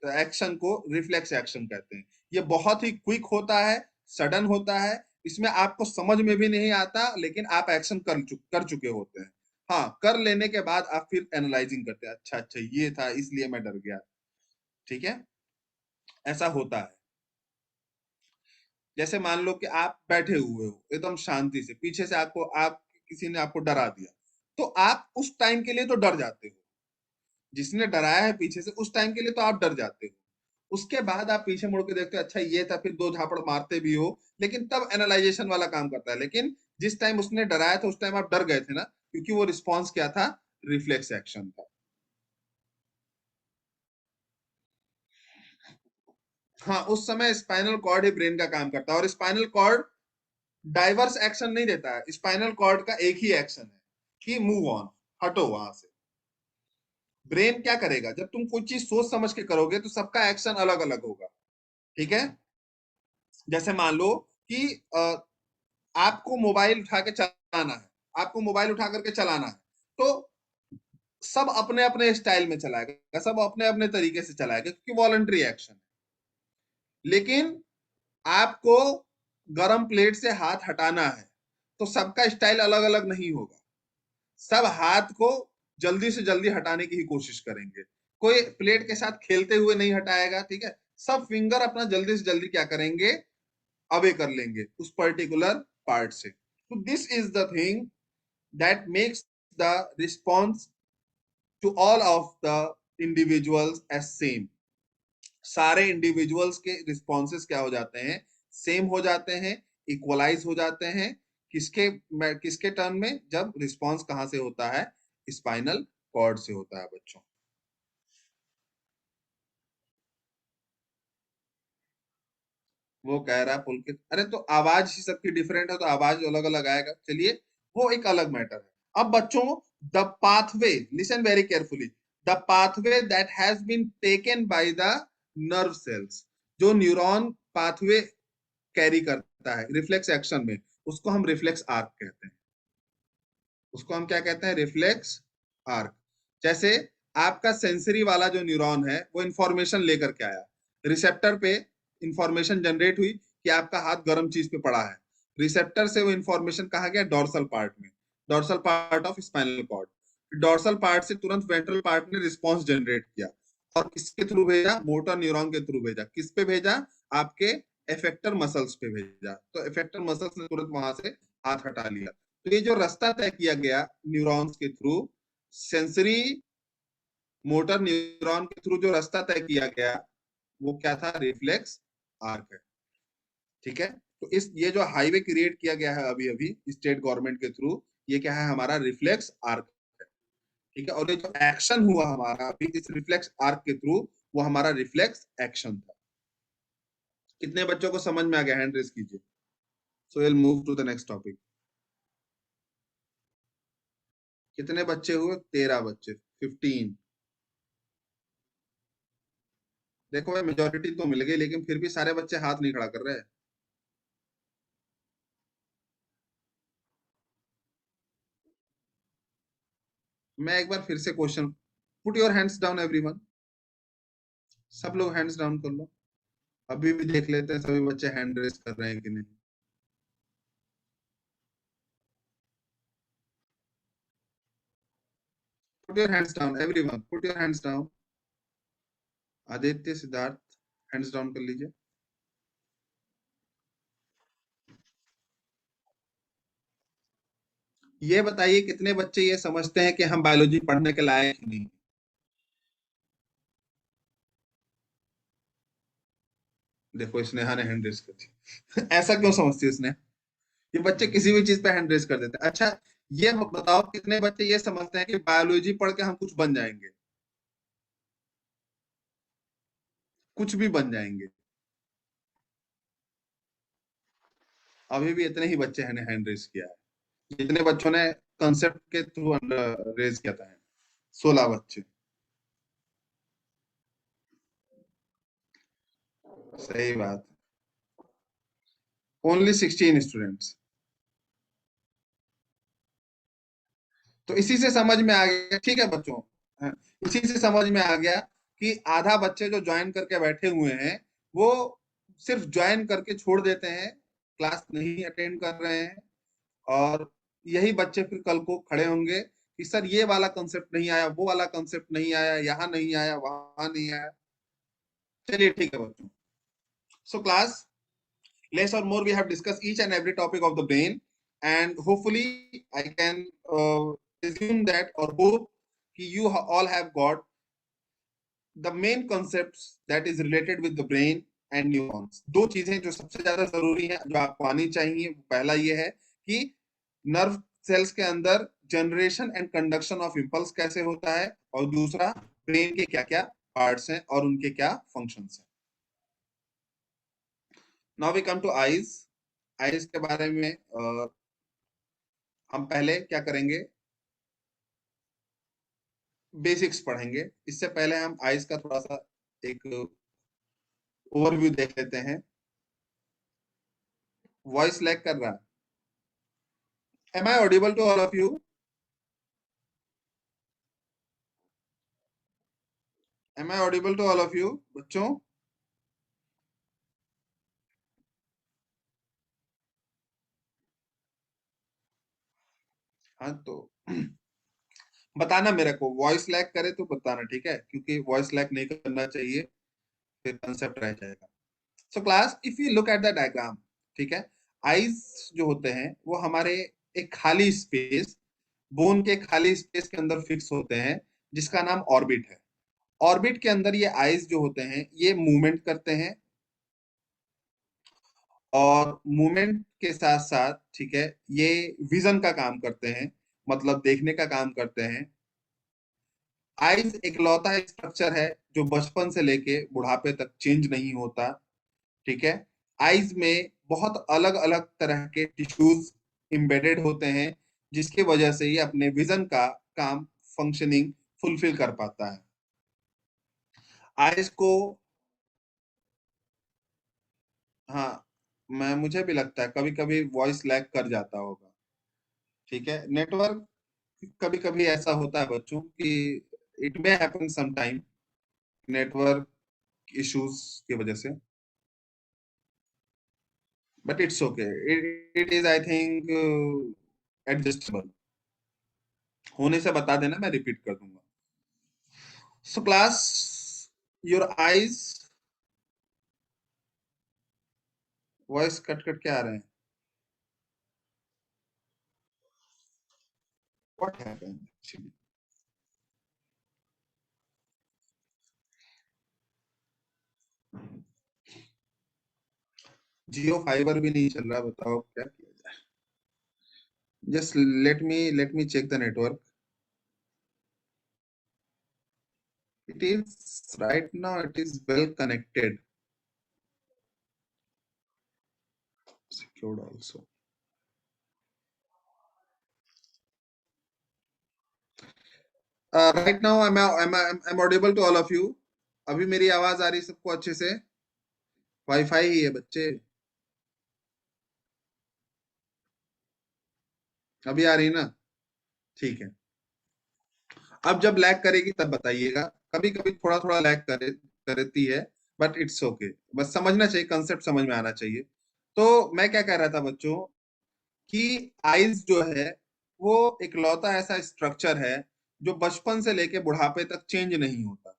A: एक्शन को रिफ्लेक्स एक्शन कहते हैं। ये बहुत ही क्विक होता है, सडन होता है, इसमें आपको समझ में भी नहीं आता, लेकिन आप एक्शन कर चुके होते हैं। हाँ, कर लेने के बाद आप फिर एनालाइजिंग करते हैं, अच्छा अच्छा ये था इसलिए मैं डर गया। ठीक है, ऐसा होता है। जैसे मान लो कि आप बैठे हुए हो एकदम शांति से, पीछे से आपको आप किसी ने आपको डरा दिया, तो आप उस टाइम के लिए तो डर जाते हो, जिसने डराया है पीछे से उस टाइम के लिए तो आप डर जाते हो। उसके बाद आप पीछे मुड़ के देखते हो, अच्छा ये था, फिर दो झापड़ मारते भी हो, लेकिन तब एनालाइजेशन वाला काम करता है। लेकिन जिस टाइम उसने डराया था उस टाइम आप डर गए थे ना, क्योंकि वो रिस्पॉन्स क्या था, रिफ्लेक्स एक्शन था। हाँ, उस समय स्पाइनल कॉर्ड ही ब्रेन का काम करता है, और स्पाइनल कॉर्ड डाइवर्स एक्शन नहीं देता है, स्पाइनल कॉर्ड का एक ही एक्शन है कि मूव ऑन, हटो वहां से। ब्रेन क्या करेगा, जब तुम कोई चीज सोच समझ के करोगे तो सबका एक्शन अलग अलग होगा। ठीक है, जैसे मान लो कि आपको मोबाइल उठा के चलाना है, आपको मोबाइल उठा करके चलाना है, तो सब अपने अपने स्टाइल में चलाएगा, सब अपने अपने तरीके से चलाएगा, क्योंकि वॉलंटरी एक्शन है। लेकिन आपको गरम प्लेट से हाथ हटाना है, तो सबका स्टाइल अलग अलग नहीं होगा, सब हाथ को जल्दी से जल्दी हटाने की ही कोशिश करेंगे, कोई प्लेट के साथ खेलते हुए नहीं हटाएगा। ठीक है, सब फिंगर अपना जल्दी से जल्दी क्या करेंगे, अवे कर लेंगे उस पर्टिकुलर पार्ट से। तो this is the thing that makes the response to all of the individuals as same. सारे इंडिविजुअल्स के रिस्पॉन्सेस क्या हो जाते हैं, सेम हो जाते हैं, इक्वलाइज हो जाते हैं। किसके किसके टर्न में, जब रिस्पॉन्स कहां से होता है, स्पाइनल कॉर्ड से होता है बच्चों। वो कह रहा है पुलकित, अरे तो आवाज ही सबकी डिफरेंट है तो आवाज अलग अलग आएगा, चलिए वो एक अलग मैटर है। अब बच्चों, the pathway, listen very carefully, the pathway that has been taken by the nerve cells, जो न्यूरॉन पाथवे कैरी करता है रिफ्लेक्स एक्शन में, उसको हम रिफ्लेक्स आर्क कहते हैं। उसको हम क्या कहते हैं, रिफ्लेक्स आर्क। जैसे आपका सेंसरी वाला जो न्यूरॉन है वो इंफॉर्मेशन लेकर के आया, रिसेप्टर पे इंफॉर्मेशन जनरेट हुई कि आपका हाथ गर्म चीज पे पड़ा है, रिसेप्टर से वो इंफॉर्मेशन कहा गया डोर्सल पार्ट में, dorsal part of spinal cord. Dorsal part से तुरंत वेंट्रल पार्ट ने रिस्पॉन्स जनरेट किया और किसके थ्रू भेजा, मोटर न्यूरॉन के थ्रू भेजा। किस पे भेजा, आपके इफेक्टर मसल्स पे भेजा, तो इफेक्टर मसल्स ने तुरंत वहां से हाथ हटा लिया। तो ये जो रास्ता तय किया गया न्यूरॉन्स के थ्रू, सेंसरी मोटर न्यूरॉन के थ्रू जो रास्ता तय किया गया, वो क्या था, रिफ्लेक्स आर्क है। ठीक है, तो इस ये जो हाईवे क्रिएट किया गया है अभी अभी स्टेट गवर्नमेंट के थ्रू, ये क्या है, हमारा रिफ्लेक्स आर्क है। ठीक है, और ये जो एक्शन हुआ हमारा अभी इस रिफ्लेक्स आर्क के थ्रू, वो हमारा रिफ्लेक्स एक्शन था। कितने बच्चों को समझ में आ गया, हैंड रेस कीजिए। So will move to the next topic. कितने बच्चे हुए, 13 बच्चे, 15। देखो भाई मेजोरिटी तो मिल गई, लेकिन फिर भी सारे बच्चे हाथ नहीं खड़ा कर रहे हैं। मैं एक बार फिर से question, put your hands down everyone, सब लोग हैंड्स डाउन कर लो। अभी भी देख लेते हैं सभी बच्चे हैंड रेस कर रहे हैं कि नहीं। Put your hands down everyone, put your hands down. Aditya, Siddharth, hands down कर लीजिए। ये बताइए कितने बच्चे ये समझते हैं कि हम बायोलॉजी पढ़ने के लायक ही नहीं। देखो स्नेहा ने हैंड रेस कर दी ऐसा क्यों समझती है उसने, ये बच्चे किसी भी चीज पे हैंड रेस कर देते हैं। अच्छा, ये बताओ कितने बच्चे ये समझते हैं कि बायोलॉजी पढ़ के हम कुछ बन जाएंगे, कुछ भी बन जाएंगे। अभी भी इतने ही बच्चे हैं हैंड रेस किया है जितने बच्चों ने कंसेप्ट के थ्रू रेज किया था। 16 बच्चे। सही बात। Only 16 students. तो इसी से समझ में आ गया, ठीक है बच्चों, हाँ, इसी से समझ में आ गया कि आधा बच्चे जो ज्वाइन करके बैठे हुए हैं, वो सिर्फ ज्वाइन करके छोड़ देते हैं, क्लास नहीं अटेंड कर रहे हैं। और यही बच्चे फिर कल को खड़े होंगे कि सर ये वाला कंसेप्ट नहीं आया, वो वाला कंसेप्ट नहीं आया, यहाँ नहीं आया, वहां नहीं आया। चलिए ठीक है बच्चों। So class, less or more we have discussed each and every topic of the brain, and hopefully I can assume that or hope you all have got the main concepts that is related with the brain and neurons। दो चीजें जो सबसे ज्यादा जरूरी है जो आपको आनी चाहिए, पहला ये है कि नर्व सेल्स के अंदर generation and conduction of impulse कैसे होता है, और दूसरा ब्रेन के क्या क्या पार्ट्स हैं और उनके क्या फंक्शंस हैं। Now we come to eyes. Eyes के बारे में हम पहले क्या करेंगे, बेसिक्स पढ़ेंगे। इससे पहले हम आइज का थोड़ा सा एक ओवरव्यू देख लेते हैं। वॉइस लैग कर रहा है, am I audible to all of you? Am I audible to all of you बच्चों? हाँ तो बताना मेरे को, वॉइस लैग करे तो बताना, ठीक है, क्योंकि वॉइस लैग नहीं करना चाहिए, फिर कंसेप्ट रह जाएगा। So class, if you look at the diagram, ठीक है, आईज जो होते हैं वो हमारे एक खाली स्पेस, बोन के खाली स्पेस के अंदर फिक्स होते हैं, जिसका नाम ऑर्बिट है। ऑर्बिट के अंदर ये आईज जो होते हैं ये मूवमेंट करते हैं, और मूवमेंट के साथ साथ, ठीक है, ये विजन का काम करते हैं, मतलब देखने का काम करते हैं। आईज इकलौता स्ट्रक्चर है जो बचपन से लेके बुढ़ापे तक चेंज नहीं होता, ठीक है। आईज में बहुत अलग अलग तरह के टिश्यूज एम्बेडेड होते हैं, जिसकी वजह से ये अपने विजन का काम, फंक्शनिंग फुलफिल कर पाता है। आईज को, हाँ, मुझे भी लगता है कभी कभी वॉइस लैग कर जाता होगा, ठीक है। नेटवर्क कभी कभी ऐसा होता है बच्चों कि it may happen some time, network issues की वजह से, but it's okay, it is I think adjustable. होने से बता देना, मैं रिपीट कर दूंगा। So class, your eyes, voice cut cut के आ रहे हैं, what happened actually? Jio fiber भी नहीं चल रहा, बताओ क्या किया जाए। Just let me check the network. It is right now, it is well connected, secured also. Right now I'm audible to all of you. अभी मेरी आवाज आ रही है सबको अच्छे से? वाईफाई ही है बच्चे। अभी आ रही ना? ठीक है। अब जब लैग करेगी तब बताइएगा, कभी कभी थोड़ा थोड़ा लैग करती है, बट इट्स ओके। बस समझना चाहिए, कंसेप्ट समझ में आना चाहिए। तो मैं क्या कह रहा था बच्चों, कि आइज जो है वो इकलौता ऐसा स्ट्रक्चर है जो बचपन से लेके बुढ़ापे तक चेंज नहीं होता।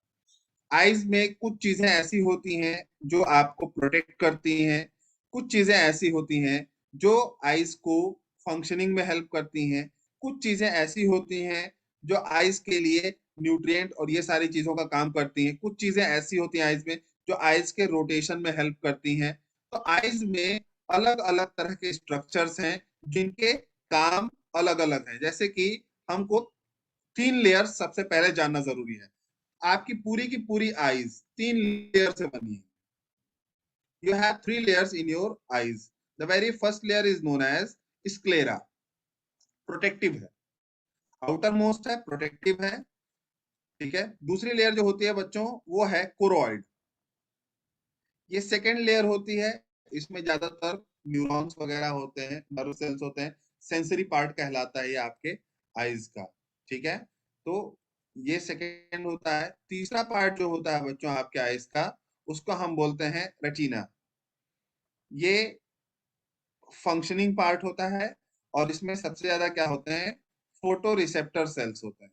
A: आइज में कुछ चीजें ऐसी होती हैं जो आपको प्रोटेक्ट करती हैं, कुछ चीजें ऐसी होती हैं जो आइज को फंक्शनिंग में हेल्प करती हैं, कुछ चीजें ऐसी होती हैं जो आइज के लिए न्यूट्रिएंट और ये सारी चीजों का काम करती हैं, कुछ चीजें ऐसी होती हैं आइज में जो आइज के रोटेशन में हेल्प करती हैं। तो आइज में अलग अलग तरह के स्ट्रक्चर्स हैं जिनके काम अलग अलग हैं। जैसे कि हमको 3 लेयर्स सबसे पहले जानना जरूरी है। आपकी पूरी की पूरी आईज 3 लेयर से बनी है। You have 3 layers in your eyes. The very first layer is known as sclera, protective है, आउटर मोस्ट है, प्रोटेक्टिव है, ठीक है। दूसरी लेयर जो होती है बच्चों वो है कोरोइड। ये सेकेंड लेयर होती है, इसमें ज्यादातर न्यूरॉन्स वगैरह होते हैं, नर्व सेल्स होते हैं, सेंसरी पार्ट कहलाता है ये आपके आईज का, ठीक है। तो ये सेकेंड होता है। तीसरा पार्ट जो होता है बच्चों आपके आईज का, उसको हम बोलते हैं रेटिना। ये फंक्शनिंग पार्ट होता है, और इसमें सबसे ज्यादा क्या होते हैं, फोटो रिसेप्टर सेल्स होते हैं।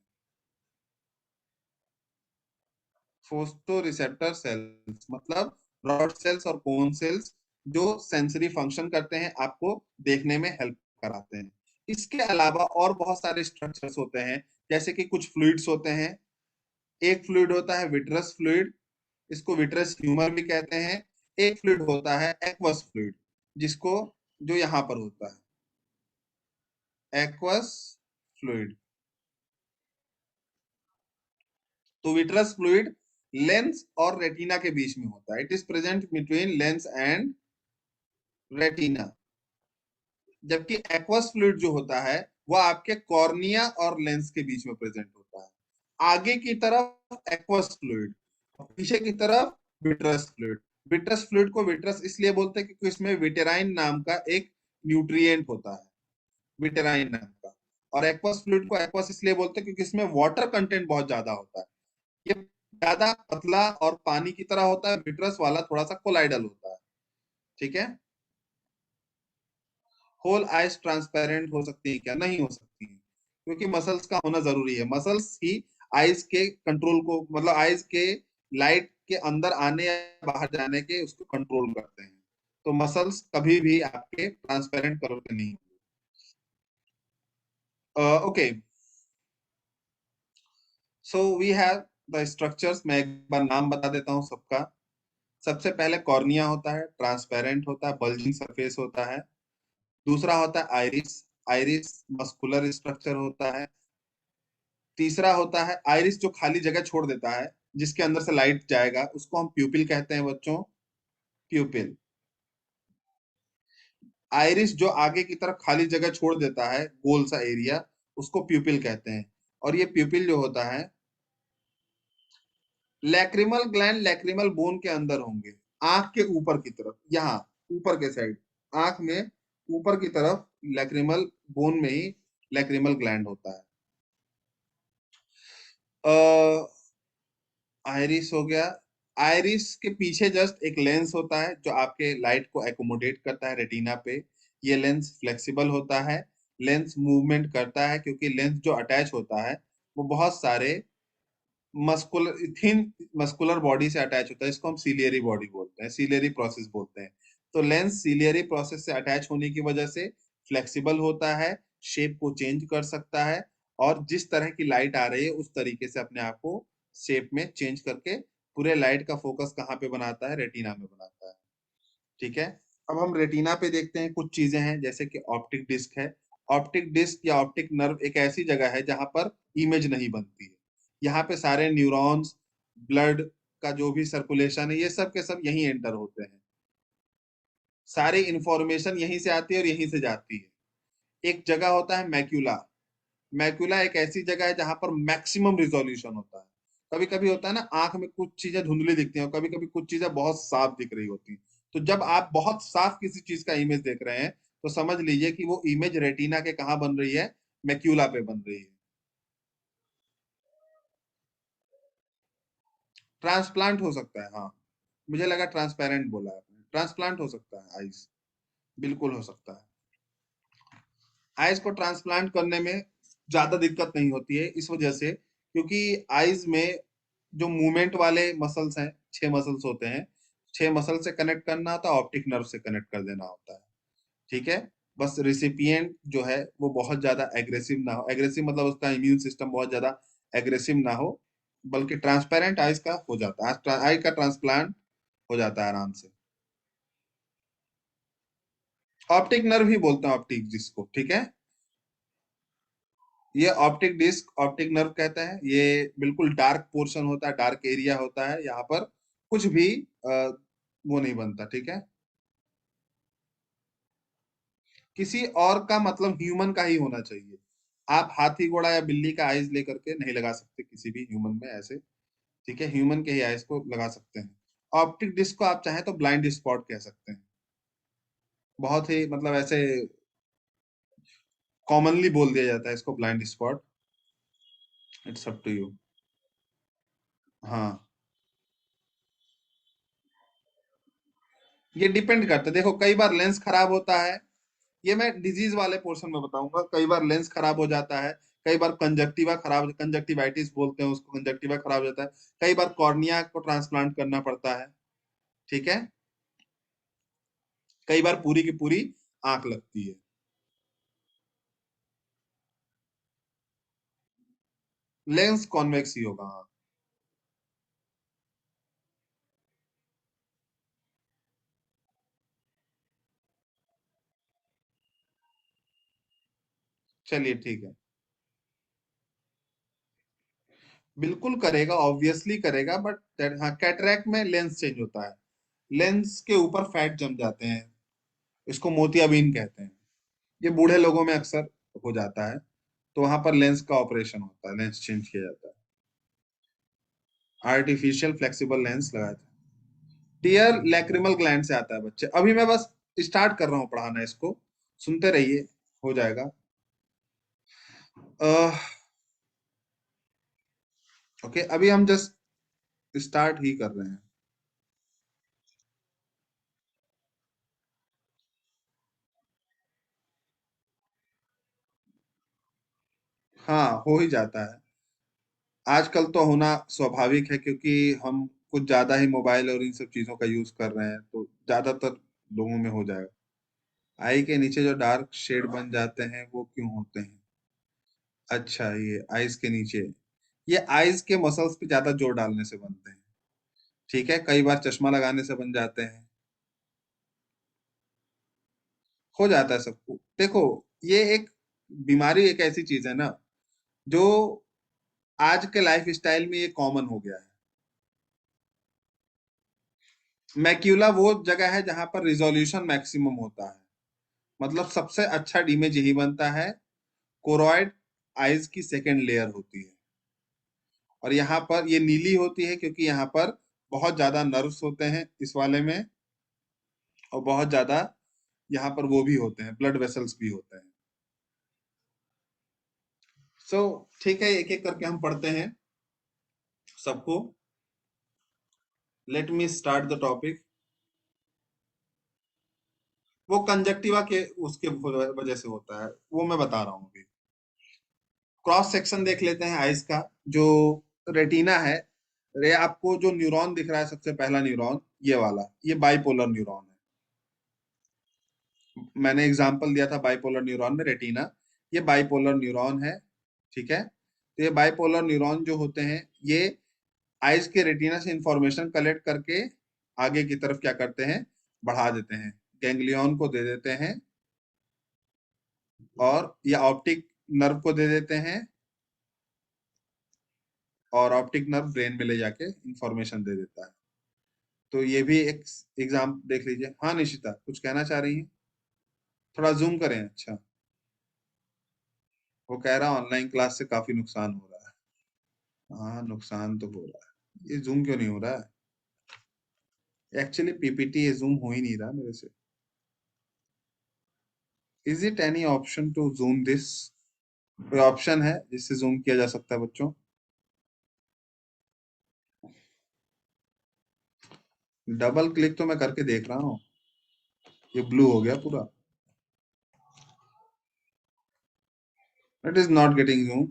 A: फोटो रिसेप्टर सेल्स मतलब रॉड सेल्स और कोन सेल्स, जो सेंसरी फंक्शन करते हैं, आपको देखने में हेल्प कराते हैं। इसके अलावा और बहुत सारे स्ट्रक्चर्स होते हैं, जैसे कि कुछ फ्लूइड्स होते हैं। एक फ्लूइड होता है विट्रस फ्लूइड, इसको विट्रस ह्यूमर भी कहते हैं। एक फ्लूइड होता है एक्वस फ्लूइड, जिसको, जो यहाँ पर होता है एक्वस फ्लूइड। तो विट्रस फ्लूइड लेंस और रेटिना के बीच में होता है, it is present between lens and retina. जबकि एक्वस फ्लूइड जो होता है वो आपके कॉर्निया और लेंस के बीच में प्रेजेंट होता है। आगे की तरफ एक्वस फ्लूइड, पीछे की तरफ विट्रस फ्लूइड। विट्रस फ्लूइड को विट्रस इसलिए बोलते हैं क्योंकि इसमें विटेराइन नाम का एक न्यूट्रिएंट होता है, विटेराइन नाम का। और एक्वस फ्लूइड को एक्वस इसलिए बोलते हैं क्योंकि इसमें वाटर कंटेंट बहुत ज्यादा होता है। ये ज्यादा पतला और पानी की तरह होता है, विट्रस वाला थोड़ा सा कोलाइडल होता है, ठीक है। होल आइज ट्रांसपेरेंट हो सकती है क्या? नहीं हो सकती है, क्योंकि मसल्स का होना जरूरी है। मसल्स ही आइज के कंट्रोल को, मतलब आइज के लाइट के अंदर आने या बाहर जाने के उसको कंट्रोल करते हैं। तो मसल्स कभी भी आपके ट्रांसपेरेंट कलर के नहीं। Okay, so we have the structures मैं एक बार नाम बता देता हूँ सबका। सबसे पहले कॉर्निया होता है, ट्रांसपेरेंट होता है, बल्जिंग सरफेस होता है। दूसरा होता है आइरिस। आइरिस मस्कुलर स्ट्रक्चर होता है। तीसरा होता है आइरिस जो खाली जगह छोड़ देता है, जिसके अंदर से लाइट जाएगा, उसको हम प्यूपिल कहते हैं बच्चों। प्यूपिल। आइरिस जो आगे की तरफ खाली जगह छोड़ देता है, गोल सा एरिया, उसको प्यूपिल कहते हैं। और ये प्यूपिल जो होता है, लैक्रिमल ग्लैंड लैक्रिमल बोन के अंदर होंगे, आंख के ऊपर की तरफ, यहाँ ऊपर के साइड, आंख में ऊपर की तरफ लैक्रिमल बोन में ही लैक्रिमल ग्लैंड होता है। आइरिस हो गया। आइरिस के पीछे जस्ट एक लेंस होता है जो आपके लाइट को एकोमोडेट करता है रेटिना पे। ये लेंस फ्लेक्सिबल होता है, लेंस मूवमेंट करता है, क्योंकि लेंस जो अटैच होता है वो बहुत सारे मस्कुलर थिन मस्कुलर बॉडी से अटैच होता है। इसको हम सीलियरी बॉडी बोलते हैं, सीलियरी प्रोसेस बोलते हैं। तो लेंस सीलियरी प्रोसेस से अटैच होने की वजह से फ्लेक्सिबल होता है, शेप को चेंज कर सकता है, और जिस तरह की लाइट आ रही है उस तरीके से अपने आप को शेप में चेंज करके पूरे लाइट का फोकस कहाँ पे बनाता है, रेटिना में बनाता है। ठीक है। अब हम रेटिना पे देखते हैं, कुछ चीजें हैं जैसे कि ऑप्टिक डिस्क है। ऑप्टिक डिस्क या ऑप्टिक नर्व एक ऐसी जगह है जहां पर इमेज नहीं बनती है। यहाँ पे सारे न्यूरॉन्स, ब्लड का जो भी सर्कुलेशन है, ये सब के सब यहीं एंटर होते हैं। सारी इंफॉर्मेशन यहीं से आती है और यहीं से जाती है। एक जगह होता है मैक्यूला। मैक्यूला एक ऐसी जगह है जहां पर मैक्सिमम रिजोल्यूशन होता है। कभी कभी होता है ना, आंख में कुछ चीजें धुंधली दिखती हैं और कभी कभी कुछ चीजें बहुत साफ दिख रही होती हैं। तो जब आप बहुत साफ किसी चीज का इमेज देख रहे हैं, तो समझ लीजिए कि वो इमेज रेटिना के कहाँ बन रही है, मैक्यूला पे बन रही है। ट्रांसप्लांट हो सकता है, हाँ। मुझे लगा ट्रांसपेरेंट बोला आपने, ट्रांसप्लांट हो सकता है आइज, बिल्कुल हो सकता है। आइज को ट्रांसप्लांट करने में ज्यादा दिक्कत नहीं होती है, इस वजह से क्योंकि आइज में जो मूवमेंट वाले मसल्स हैं, 6 मसल्स होते हैं। 6 मसल से कनेक्ट करना होता है, ऑप्टिक नर्व से कनेक्ट कर देना होता है। ठीक है। बस रिसिपिएंट जो है वो बहुत ज्यादा एग्रेसिव ना हो, एग्रेसिव मतलब उसका इम्यून सिस्टम बहुत ज्यादा एग्रेसिव ना हो, बल्कि ट्रांसपेरेंट आइज का हो जाता है, आई का ट्रांसप्लांट हो जाता है आराम से। ऑप्टिक नर्व ही बोलते हैं ऑप्टिक जिसको, ठीक है। ये ऑप्टिक डिस्क ऑप्टिक नर्व कहते हैं। ये बिल्कुल डार्क पोर्शन होता है, डार्क एरिया होता है, यहाँ पर कुछ भी वो नहीं बनता, ठीक है। किसी और का मतलब ह्यूमन का ही होना चाहिए। आप हाथी घोड़ा या बिल्ली का आइज लेकर के नहीं लगा सकते किसी भी ह्यूमन में ऐसे। ठीक है, ह्यूमन के ही आइज को लगा सकते हैं। ऑप्टिक डिस्क को आप चाहें तो ब्लाइंड स्पॉट कह सकते हैं। बहुत ही मतलब ऐसे कॉमनली बोल दिया जाता है इसको, blind spot. It's up to you. हाँ, ये डिपेंड करता है। देखो कई बार लेंस खराब होता है, ये मैं डिजीज वाले पोर्शन में बताऊंगा। कई बार लेंस खराब हो जाता है, कई बार कंजक्टिवा खराब, कंजक्टिवाइटिस बोलते हैं उसको, कंजक्टिवा खराब हो जाता है। कई बार कॉर्निया को ट्रांसप्लांट करना पड़ता है। ठीक है। कई बार पूरी की पूरी आंख लगती है। लेंस कॉन्वेक्स ही होगा, हाँ। चलिए ठीक है। बिल्कुल करेगा, ऑब्वियसली करेगा, बट हाँ, कैटरैक्ट में लेंस चेंज होता है। लेंस के ऊपर फैट जम जाते हैं, इसको मोतियाबिंद कहते हैं। ये बूढ़े लोगों में अक्सर हो जाता है, तो वहां पर लेंस का ऑपरेशन होता है, लेंस चेंज किया जाता है। आर्टिफिशियल फ्लेक्सिबल लेंस लगाया था। टीयर लैक्रिमल ग्लैंड से आता है बच्चे। अभी मैं बस स्टार्ट कर रहा हूँ पढ़ाना इसको, सुनते रहिए, हो जाएगा। ओके, अभी हम जस्ट स्टार्ट ही कर रहे हैं। हाँ, हो ही जाता है। आजकल तो होना स्वाभाविक है, क्योंकि हम कुछ ज्यादा ही मोबाइल और इन सब चीजों का यूज कर रहे हैं, तो ज्यादातर लोगों में हो जाएगा। आई के नीचे जो डार्क शेड बन जाते हैं वो क्यों होते हैं? अच्छा, ये आईज के नीचे, ये आईज के मसल्स पे ज्यादा जोर डालने से बनते हैं। ठीक है, कई बार चश्मा लगाने से बन जाते हैं, हो जाता है सबको। देखो, ये एक बीमारी एक ऐसी चीज है ना, जो आज के लाइफ स्टाइल में ये कॉमन हो गया है। मैक्यूला वो जगह है जहां पर रिजोल्यूशन मैक्सिमम होता है, मतलब सबसे अच्छा इमेज यही बनता है। कोरोइड आइज की सेकेंड लेयर होती है, और यहाँ पर ये नीली होती है क्योंकि यहाँ पर बहुत ज्यादा नर्व्स होते हैं इस वाले में, और बहुत ज्यादा यहाँ पर वो भी होते हैं, ब्लड वेसल्स भी होते हैं। सो ठीक है, एक एक करके हम पढ़ते हैं सबको। Let me start the topic. वो कंजक्टिवा के उसके वजह से होता है, वो मैं बता रहा हूँ अभी। क्रॉस सेक्शन देख लेते हैं आइस का। जो रेटिना है, रे आपको जो न्यूरॉन दिख रहा है, सबसे पहला न्यूरॉन ये वाला, ये बाइपोलर न्यूरॉन है। मैंने एग्जांपल दिया था बाइपोलर न्यूरॉन में, रेटिना, ये बाइपोलर न्यूरॉन है। ठीक है, तो ये बाइपोलर न्यूरॉन जो होते हैं, ये आइस के रेटिना से इंफॉर्मेशन कलेक्ट करके आगे की तरफ क्या करते हैं, बढ़ा देते हैं, गैंग्लियन को दे देते हैं, और या ऑप्टिक नर्व को दे देते हैं, और ऑप्टिक नर्व ब्रेन में ले जाके इंफॉर्मेशन दे देता है। तो ये भी एक एग्जाम देख लीजिए। हाँ निशिता, कुछ कहना चाह रही हैं? थोड़ा जूम करें। अच्छा, वो कह रहा ऑनलाइन क्लास से काफी नुकसान हो रहा है। हाँ, नुकसान तो हो रहा है, ये जूम क्यों नहीं हो रहा है? एक्चुअली पीपीटी ये जूम हो ही नहीं रहा मेरे से। Is it any option to zoom this? कोई ऑप्शन है जिससे जूम किया जा सकता है बच्चों? डबल क्लिक तो मैं करके देख रहा हूँ, ये ब्लू हो गया पूरा। It is not getting zoom.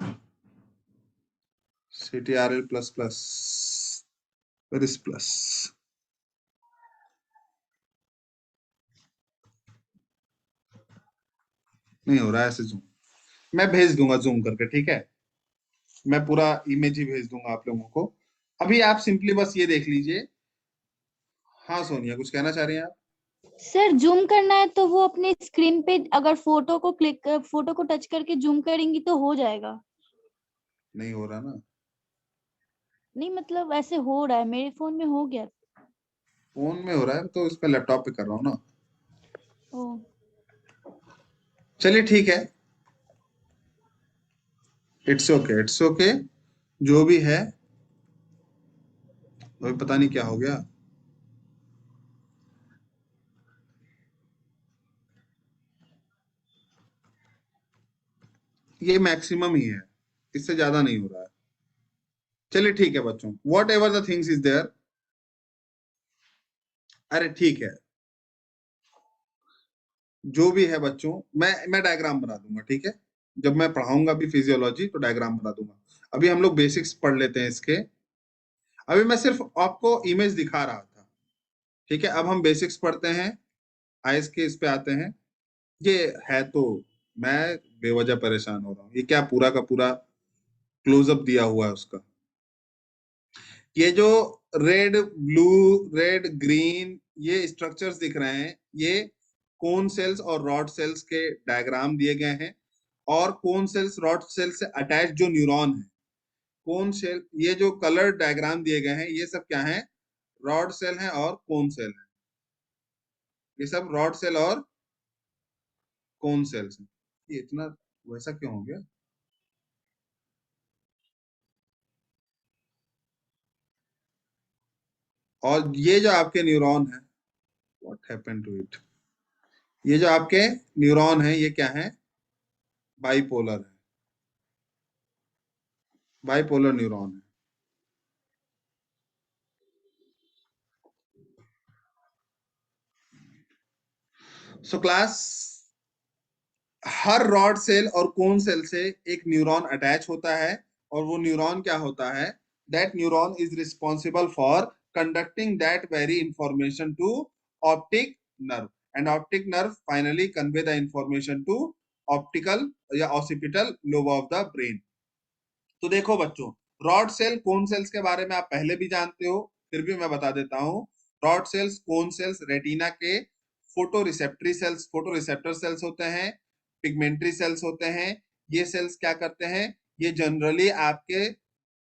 A: CTRL plus plus, where is plus? नहीं हो रहा है ऐसे जूम। मैं भेज दूंगा जूम करके, ठीक है, मैं पूरा इमेज ही भेज दूंगा आप लोगों को। अभी आप सिंपली बस ये देख लीजिए। हाँ सोनिया, कुछ कहना चाह रही हैं आप?
B: सर जूम करना है तो वो अपने स्क्रीन पे अगर फोटो को टच करके जूम करेंगी तो हो जाएगा।
A: नहीं हो रहा ना?
B: नहीं मतलब ऐसे हो रहा है, मेरे फोन में हो गया।
A: फोन में हो रहा है तो इस पे लैपटॉप पे कर रहा हूँ ना।
B: ओ,
A: चलिए ठीक है, इट्स ओके, इट्स ओके, जो भी है। अभी पता नहीं क्या हो गया। ये मैक्सिमम ही है, इससे ज्यादा नहीं हो रहा है। चलिए ठीक है बच्चों, whatever the things is there. अरे ठीक है, जो भी है बच्चों, मैं डायग्राम बना दूंगा, ठीक है। जब मैं पढ़ाऊंगा अभी फिजियोलॉजी तो डायग्राम बना दूंगा। अभी हम लोग बेसिक्स पढ़ लेते हैं इसके। अभी मैं सिर्फ आपको इमेज दिखा रहा था, ठीक है। अब हम बेसिक्स पढ़ते हैं, आइस के इस पे आते हैं। ये है तो, मैं बेवजह परेशान हो रहा हूँ, ये क्या पूरा का पूरा क्लोजअप दिया हुआ है उसका। ये जो रेड ब्लू, रेड ग्रीन, ये स्ट्रक्चर्स दिख रहे हैं, ये कोन सेल्स और रॉड सेल्स के डायग्राम दिए गए हैं। और कोन सेल्स रॉड सेल्स से अटैच जो न्यूरॉन है, कोन सेल, ये जो कलर डायग्राम दिए गए हैं, ये सब क्या है, रॉड सेल है और कोन सेल है। ये सब रॉड सेल और कोन सेल्स है। ये इतना वैसा क्यों हो गया? और ये जो आपके न्यूरॉन है, व्हाट हैपेंड टू इट, ये जो आपके न्यूरॉन है, ये क्या है, बाइपोलर है, बाइपोलर न्यूरॉन है। सो क्लास, हर रॉड सेल और कोन सेल से एक न्यूरॉन अटैच होता है, और वो न्यूरॉन क्या होता है, that neuron is responsible for conducting that very information to optic nerve, and optic nerve finally convey the information to optical या occipital lobe of the brain. तो देखो बच्चों, रॉड सेल कोन सेल्स के बारे में आप पहले भी जानते हो, फिर भी मैं बता देता हूँ। Rod sales, cone cells retina के फोटो रिसेप्टर सेल्स होते हैं, पिगमेंटरी सेल्स होते हैं। ये सेल्स क्या करते हैं, ये जनरली आपके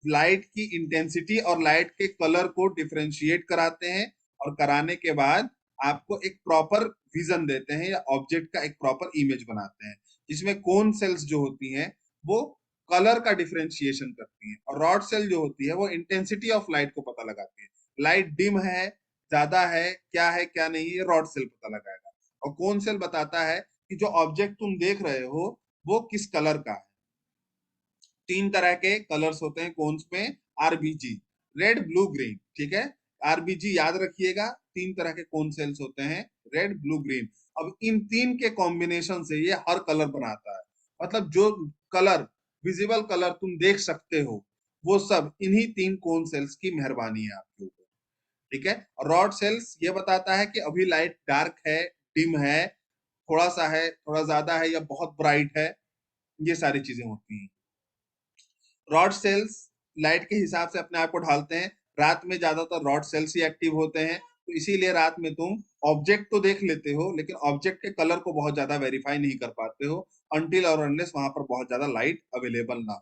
A: लाइट की इंटेंसिटी और लाइट के कलर को डिफरेंशिएट कराते हैं, और कराने के बाद आपको एक प्रॉपर विजन देते हैं या ऑब्जेक्ट का एक प्रॉपर इमेज बनाते हैं। जिसमें कोन सेल्स जो होती हैं वो कलर का डिफरेंशिएशन करती है, और रॉड सेल जो होती है वो इंटेंसिटी ऑफ लाइट को पता लगाती है। लाइट डिम है, ज्यादा है क्या नहीं, ये रॉड सेल पता लगाएगा। और कोन सेल बताता है कि जो ऑब्जेक्ट तुम देख रहे हो वो किस कलर का है। 3 तरह के कलर्स होते हैं कोन्स में, आरबीजी, रेड ब्लू ग्रीन, ठीक है। आरबीजी याद रखिएगा, 3 तरह के कोन सेल्स होते हैं, रेड ब्लू ग्रीन। अब इन 3 के कॉम्बिनेशन से ये हर कलर बनाता है। मतलब जो कलर, विजिबल कलर तुम देख सकते हो, वो सब इन्हीं 3 कोन सेल्स की मेहरबानी है आपके ऊपर, ठीक है। और रॉड सेल्स ये बताता है कि अभी लाइट डार्क है, डिम है, थोड़ा सा है, थोड़ा ज्यादा है, या बहुत ब्राइट है। ये सारी चीजें होती हैं। रॉड सेल्स लाइट के हिसाब से अपने आप को ढालते हैं। रात में ज्यादातर रॉड सेल्स ही एक्टिव होते हैं, तो इसीलिए रात में तुम ऑब्जेक्ट तो देख लेते हो, लेकिन ऑब्जेक्ट के कलर को बहुत ज्यादा वेरीफाई नहीं कर पाते हो, अनटिल और अनलेस वहां पर बहुत ज्यादा लाइट अवेलेबल ना हो।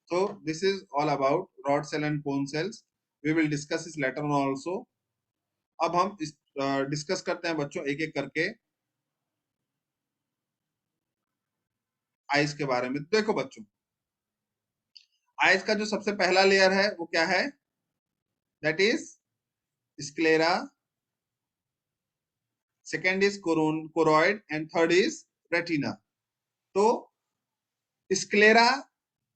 A: तो this is all about rod cell and cone cells. We will discuss इस लेटर ऑन ऑल्सो। अब हम डिस्कस करते हैं बच्चों एक एक करके आइज के बारे में। देखो बच्चों, आइज का जो सबसे पहला लेयर है वो क्या है, that is sclera, second is choroid and third is retina. तो स्क्लेरा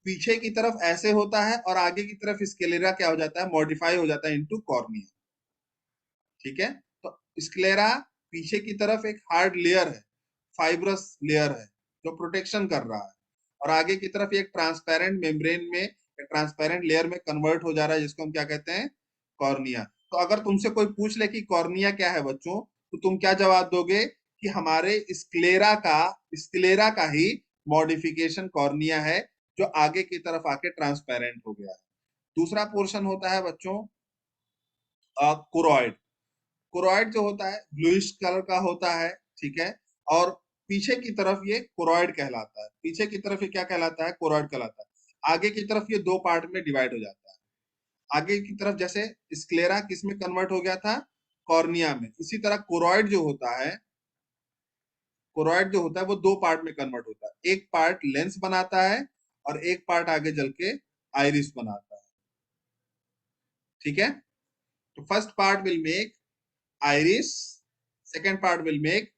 A: पीछे की तरफ ऐसे होता है, और आगे की तरफ स्क्लेरा क्या हो जाता है, मॉडिफाई हो जाता है इनटू कॉर्निया, ठीक है। तो स्क्लेरा पीछे की तरफ एक हार्ड लेयर है, फाइब्रस लेयर है जो प्रोटेक्शन कर रहा है, और आगे की तरफ एक ट्रांसपेरेंट मेम्ब्रेन में, ट्रांसपेरेंट लेयर में कन्वर्ट हो जा रहा है, जिसको हम क्या कहते हैं, कॉर्निया। तो अगर तुमसे कोई पूछ ले कि कॉर्निया क्या है बच्चों, तो तुम क्या जवाब दोगे कि हमारे स्क्लेरा का ही मॉडिफिकेशन कॉर्निया है, जो आगे की तरफ आके ट्रांसपेरेंट हो गया है। दूसरा पोर्शन होता है बच्चों कोरॉइड। कोरॉइड जो होता है ब्लूइश कलर का होता है, ठीक है। और पीछे की तरफ ये कोरॉइड कहलाता है, पीछे की तरफ ये क्या कहलाता है, कोरॉइड कहलाता है। आगे की तरफ ये 2 पार्ट में डिवाइड हो जाता है। आगे की तरफ जैसे स्क्लेरा किस में कन्वर्ट हो गया था, कॉर्निया में, इसी तरह कोरॉइड जो होता है वो 2 पार्ट में कन्वर्ट होता है। एक पार्ट लेंस बनाता है, और एक पार्ट आगे चल के आइरिस बनाता है, ठीक है। तो first part will make iris, second part will make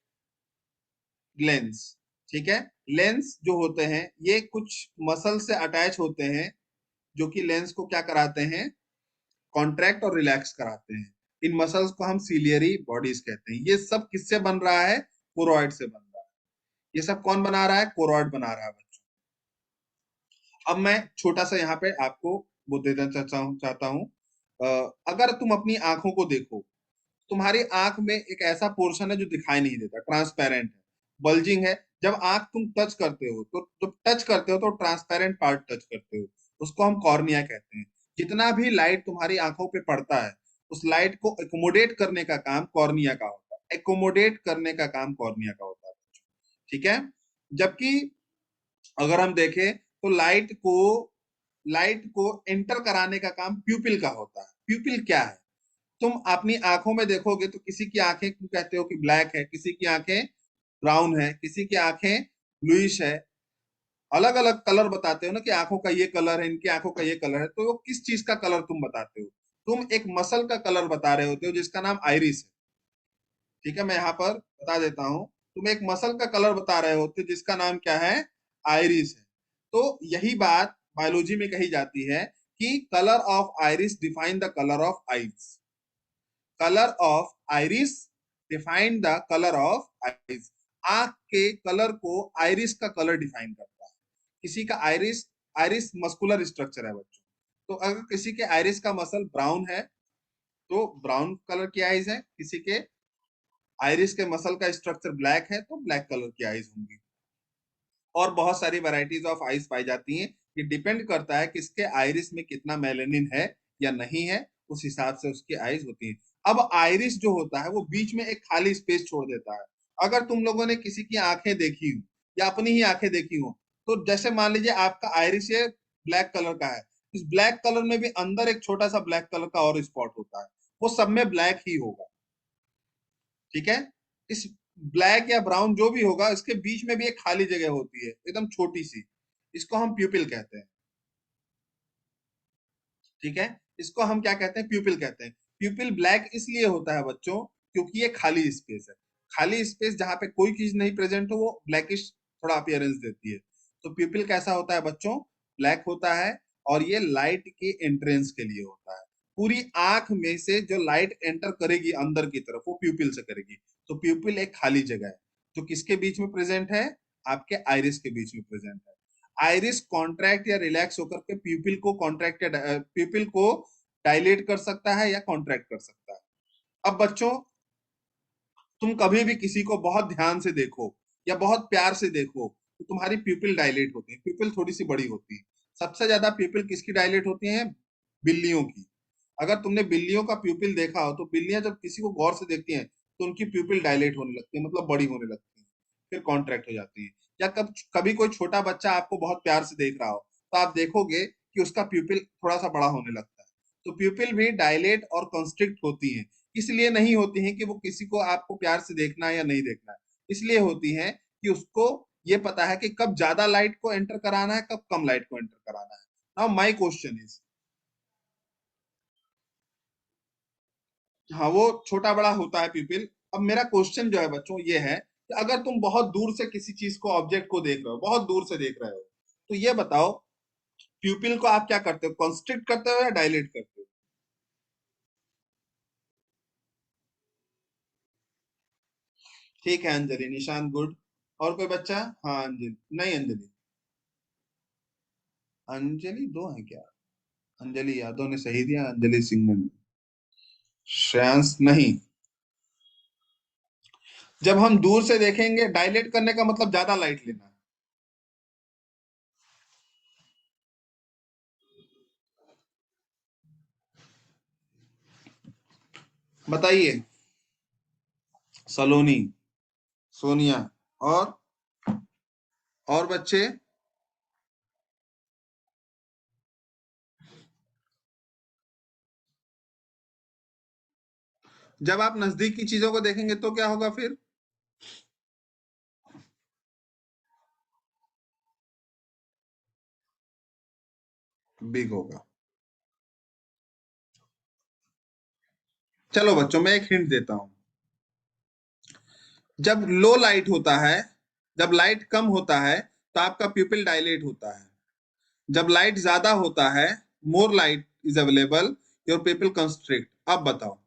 A: lens, ठीक है। लेंस जो होते हैं ये कुछ मसल से अटैच होते हैं, जो कि लेंस को क्या कराते हैं, कॉन्ट्रैक्ट और रिलैक्स कराते हैं। इन मसल्स को हम सीलियरी बॉडीज कहते हैं। ये सब किससे बन रहा है, कोरॉइड से बन रहा है। ये सब कौन बना रहा है, कोरॉइड बना रहा है बच्चों। अब मैं छोटा सा यहाँ पे आपको वो देना चाहता हूँ। अगर तुम अपनी आंखों को देखो, तुम्हारी आंख में एक ऐसा पोर्शन है जो दिखाई नहीं देता, ट्रांसपेरेंट है, बल्जिंग है। जब आंख तुम टच करते हो, तो जब टच करते हो तो ट्रांसपेरेंट पार्ट टच करते हो, उसको हम कॉर्निया कहते हैं। जितना भी लाइट तुम्हारी आंखों पे पड़ता है, उस लाइट को एकोमोडेट करने का काम कॉर्निया का होता है, एकोमोडेट करने का काम कॉर्निया का होता है, ठीक है। जबकि अगर हम देखें तो लाइट को एंटर कराने का काम प्यूपिल का होता है। प्यूपिल क्या है, तुम अपनी आंखों में देखोगे तो किसी की आंखें तुम कहते हो कि ब्लैक है, किसी की आंखें ब्राउन है, किसी की आंखें ब्लूइश है, अलग अलग कलर बताते हो ना कि आंखों का ये कलर है, इनकी आंखों का ये कलर है। तो वो किस चीज का कलर तुम बताते हो, तुम एक मसल का कलर बता रहे होते हो जिसका नाम आइरिस है, ठीक है। मैं यहाँ पर बता देता हूँ, तुम एक मसल का कलर बता रहे होते हो जिसका नाम क्या है, आइरिस है। तो यही बात बायोलॉजी में कही जाती है कि colour of iris define the colour of eyes, colour of iris define the colour of eyes. आंख के कलर को आइरिस का कलर डिफाइन करता है। किसी का आइरिस, आइरिस मस्कुलर स्ट्रक्चर है बच्चों, तो अगर किसी के आइरिस का मसल ब्राउन है तो ब्राउन कलर की आइज है, किसी के आइरिस के मसल का स्ट्रक्चर ब्लैक है तो ब्लैक कलर की आइज होंगी। और बहुत सारी वैरायटीज ऑफ आइज पाई जाती हैं। ये डिपेंड करता है कि इसके आइरिस में कितना मेलेनिन है या नहीं है, उस हिसाब से उसकी आईज होती है। अब आइरिस जो होता है वो बीच में एक खाली स्पेस छोड़ देता है। अगर तुम लोगों ने किसी की आंखें देखी हो या अपनी ही आंखें देखी हो, तो जैसे मान लीजिए आपका आइरिस ये ब्लैक कलर का है, इस ब्लैक कलर में भी अंदर एक छोटा सा ब्लैक कलर का और स्पॉट होता है, वो सब में ब्लैक ही होगा। ठीक है, इस ब्लैक या ब्राउन जो भी होगा, इसके बीच में भी एक खाली जगह होती है एकदम छोटी सी, इसको हम प्यूपिल कहते हैं। ठीक है, इसको हम क्या कहते हैं, प्यूपिल कहते हैं। प्यूपिल ब्लैक इसलिए होता है बच्चों क्योंकि ये खाली स्पेस है। खाली स्पेस जहां पे कोई चीज नहीं प्रेजेंट हो वो ब्लैकिश थोड़ा अपीयरेंस देती है। तो प्यूपिल कैसा होता है बच्चों, ब्लैक होता है, और ये लाइट के एंट्रेंस के लिए होता है। पूरी आंख में से जो लाइट एंटर करेगी अंदर की तरफ वो प्यूपिल से करेगी। तो प्यूपिल एक खाली जगह है जो किसके बीच में प्रेजेंट है, आपके आइरिस के बीच में प्रेजेंट है। आइरिस कॉन्ट्रैक्ट या रिलैक्स होकर के प्यूपिल को कॉन्ट्रैक्ट या प्यूपिल को डायलेट कर सकता है या कॉन्ट्रैक्ट कर सकता है। अब बच्चों, तुम कभी भी किसी को बहुत ध्यान से देखो या बहुत प्यार से देखो तो तुम्हारी प्यूपिल डायलेट होती है, प्यूपिल थोड़ी सी बड़ी होती है। सबसे ज्यादा प्यूपिल किसकी डायलेट होती है, बिल्लियों की। अगर तुमने बिल्लियों का प्यूपिल देखा हो तो बिल्लियां जब किसी को गौर से देखती हैं तो उनकी प्यूपिल डायलेट होने लगती है, मतलब बड़ी होने लगती है, फिर कॉन्ट्रैक्ट हो जाती है। या कभी कोई छोटा बच्चा आपको बहुत प्यार से देख रहा हो तो आप देखोगे कि उसका प्यूपिल थोड़ा सा बड़ा होने लगता है। तो प्यूपिल भी डायलेट और कंस्ट्रिक्ट होती है। इसलिए नहीं होती है कि वो किसी को आपको प्यार से देखना है या नहीं देखना है, इसलिए होती है कि उसको ये पता है कि कब ज्यादा लाइट को एंटर कराना है, कब कम लाइट को एंटर कराना है। नाउ माय क्वेश्चन इज, हाँ वो छोटा बड़ा होता है प्यूपिल। अब मेरा क्वेश्चन जो है बच्चों ये है कि अगर तुम बहुत दूर से किसी चीज को, ऑब्जेक्ट को देख रहे हो, बहुत दूर से देख रहे हो, तो ये बताओ प्यूपिल को आप क्या करते हो, कॉन्स्ट्रिक्ट करते हो या डायलेट करते हो। ठीक है अंजलि, निशांत गुड। और कोई बच्चा, हाँ अंजलि, नहीं अंजलि, अंजलि दो है क्या, अंजलि यादव ने सही दिया, अंजलि सिंह ने नहीं। श्रेयांश नहीं। जब हम दूर से देखेंगे, डायलेट करने का मतलब ज्यादा लाइट लेना है। बताइए, सलोनी, सोनिया, और और बच्चे। जब आप नजदीक की चीजों को देखेंगे तो क्या होगा फिर, बिग होगा। चलो बच्चों, मैं एक हिंट देता हूं। जब लो लाइट होता है, जब लाइट कम होता है तो आपका प्यूपिल डायलेट होता है। जब लाइट ज्यादा होता है, मोर light is available, your प्यूपिल constrict. अब बताओ,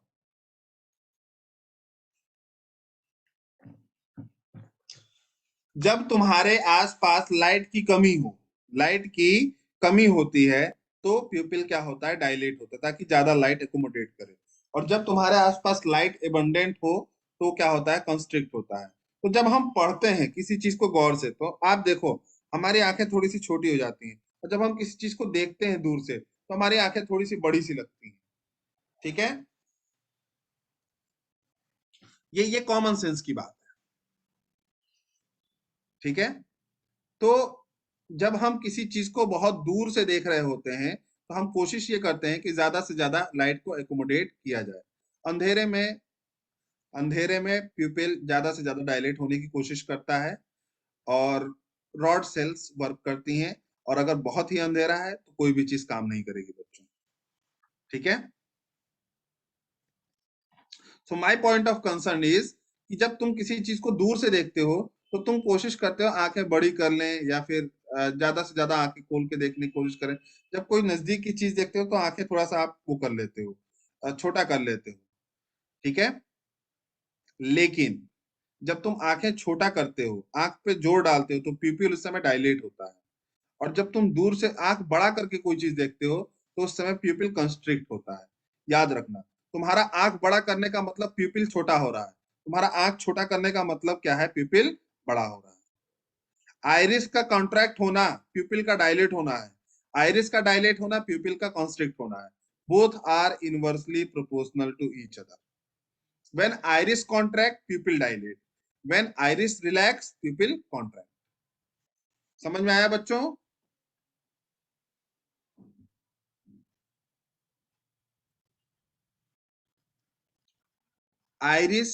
A: जब तुम्हारे आसपास लाइट की कमी हो, लाइट की कमी होती है तो प्यूपिल क्या होता है, डायलेट होता है ताकि ज्यादा लाइट एकोमोडेट करे। और जब तुम्हारे आसपास लाइट एबंडेंट हो तो क्या होता है, कंस्ट्रिक्ट होता है। तो जब हम पढ़ते हैं किसी चीज को गौर से तो आप देखो हमारी आंखें थोड़ी सी छोटी हो जाती हैं, और जब हम किसी चीज को देखते हैं दूर से तो हमारी आंखें थोड़ी सी बड़ी सी लगती हैं। ठीक है, ये कॉमन सेंस की बात है। ठीक है, तो जब हम किसी चीज को बहुत दूर से देख रहे होते हैं तो हम कोशिश ये करते हैं कि ज्यादा से ज्यादा लाइट को एकोमोडेट किया जाए। अंधेरे में, अंधेरे में प्यूपिल ज्यादा से ज्यादा डायलेट होने की कोशिश करता है, और रॉड सेल्स वर्क करती हैं। और अगर बहुत ही अंधेरा है तो कोई भी चीज काम नहीं करेगी बच्चों। ठीक है, so my point of concern is कि जब तुम किसी चीज को दूर से देखते हो तो तुम कोशिश करते हो आंखें बड़ी कर लें या फिर ज्यादा से ज्यादा आंखें खोल के देखने की कोशिश करें। जब कोई नजदीक की चीज देखते हो तो आंखें थोड़ा सा आप वो कर लेते हो, छोटा कर लेते हो। ठीक है, लेकिन जब तुम आंखें छोटा करते हो, आंख पे जोर डालते हो, तो प्यूपिल उस समय डायलेट होता है। और जब तुम दूर से आंख बड़ा करके कोई चीज देखते हो तो उस समय प्यूपिल कंस्ट्रिक्ट होता है। याद रखना, तुम्हारा आंख बड़ा करने का मतलब प्यूपिल छोटा हो रहा है, तुम्हारा आंख छोटा करने का मतलब क्या है, प्यूपिल बड़ा हो रहा है। आइरिस का कॉन्ट्रैक्ट होना प्यूपिल का डायलेट होना है, आइरिस का डायलेट होना, प्यूपिल का कॉन्स्ट्रिक्ट होना है। Both are inversely proportional to each other. When iris contract, pupil dilate. When iris relax, pupil contract. समझ में आया बच्चों? Iris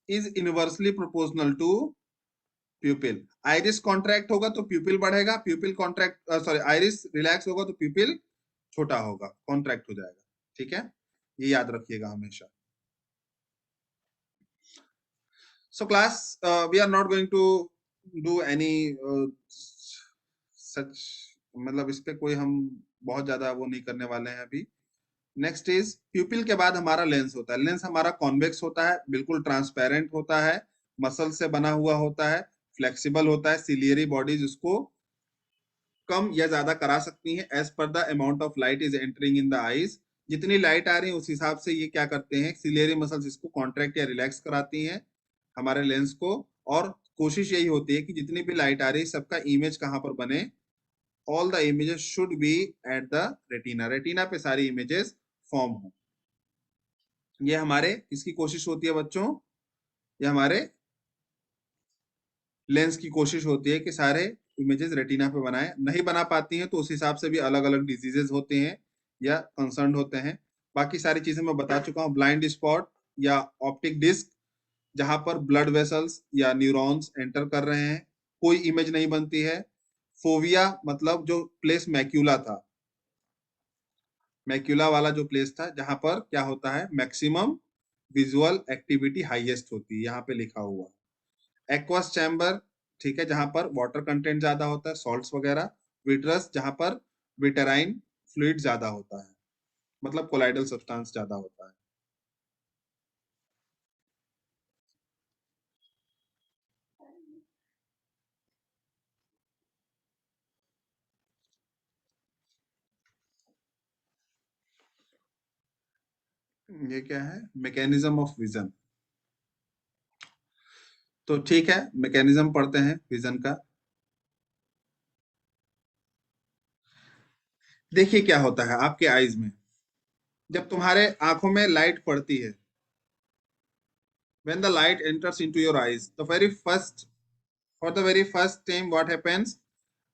A: is inversely proportional to pupil. Iris contract होगा तो प्यूपिल बढ़ेगा, pupil contract sorry iris relax होगा तो प्यूपिल छोटा होगा, कॉन्ट्रैक्ट हो जाएगा। ठीक है, ये याद रखिएगा हमेशा। So class, we are not going to do any such, मतलब इस पे कोई हम बहुत ज्यादा वो नहीं करने वाले हैं अभी। नेक्स्ट इज प्यूपिल के बाद हमारा लेंस होता है। लेंस हमारा कॉन्वेक्स होता है, बिल्कुल ट्रांसपेरेंट होता है, मसल से बना हुआ होता है, फ्लेक्सिबल होता है। सिलियरी बॉडीज उसको कम या ज्यादा करा सकती हैं as per the amount of light is entering in the eyes. जितनी लाइट आ रही है उस हिसाब से ये क्या करते हैं, सिलियरी मसल्स इसको कॉन्ट्रैक्ट या रिलैक्स कराती हैं हमारे लेंस को। और कोशिश यही होती है कि जितनी भी लाइट आ रही है सबका इमेज कहाँ पर बने, all the images should be at the retina. Retina पे सारी इमेजेस फॉर्म हो। ये हमारे इसकी कोशिश होती है बच्चों, ये हमारे लेंस की कोशिश होती है कि सारे इमेजेस रेटिना पे बनाए। नहीं बना पाती हैं तो उस हिसाब से भी अलग अलग डिजीजेस होते हैं या कंसर्न होते हैं। बाकी सारी चीजें मैं बता चुका हूँ। ब्लाइंड स्पॉट या ऑप्टिक डिस्क, जहां पर ब्लड वेसल्स या न्यूरॉन्स एंटर कर रहे हैं, कोई इमेज नहीं बनती है। फोविया मतलब जो प्लेस मैक्यूला था, मैक्यूला वाला जो प्लेस था जहां पर क्या होता है, मैक्सिमम विजुअल एक्टिविटी हाईएस्ट होती है, यहाँ पे लिखा हुआ। एक्वस चैम्बर, ठीक है, जहां पर वाटर कंटेंट ज्यादा होता है, सॉल्ट्स वगैरह। विट्रस, जहां पर विटेराइन फ्लूइड ज्यादा होता है, मतलब कोलाइडल सब्सटेंस ज्यादा होता है। ये क्या है, मैकेनिज्म ऑफ विजन। तो ठीक है, मैकेनिज्म पढ़ते हैं विजन का। देखिए क्या होता है आपके आईज में, जब तुम्हारे आंखों में लाइट पड़ती है, when the light enters into your eyes, the very first, for the very first time what happens,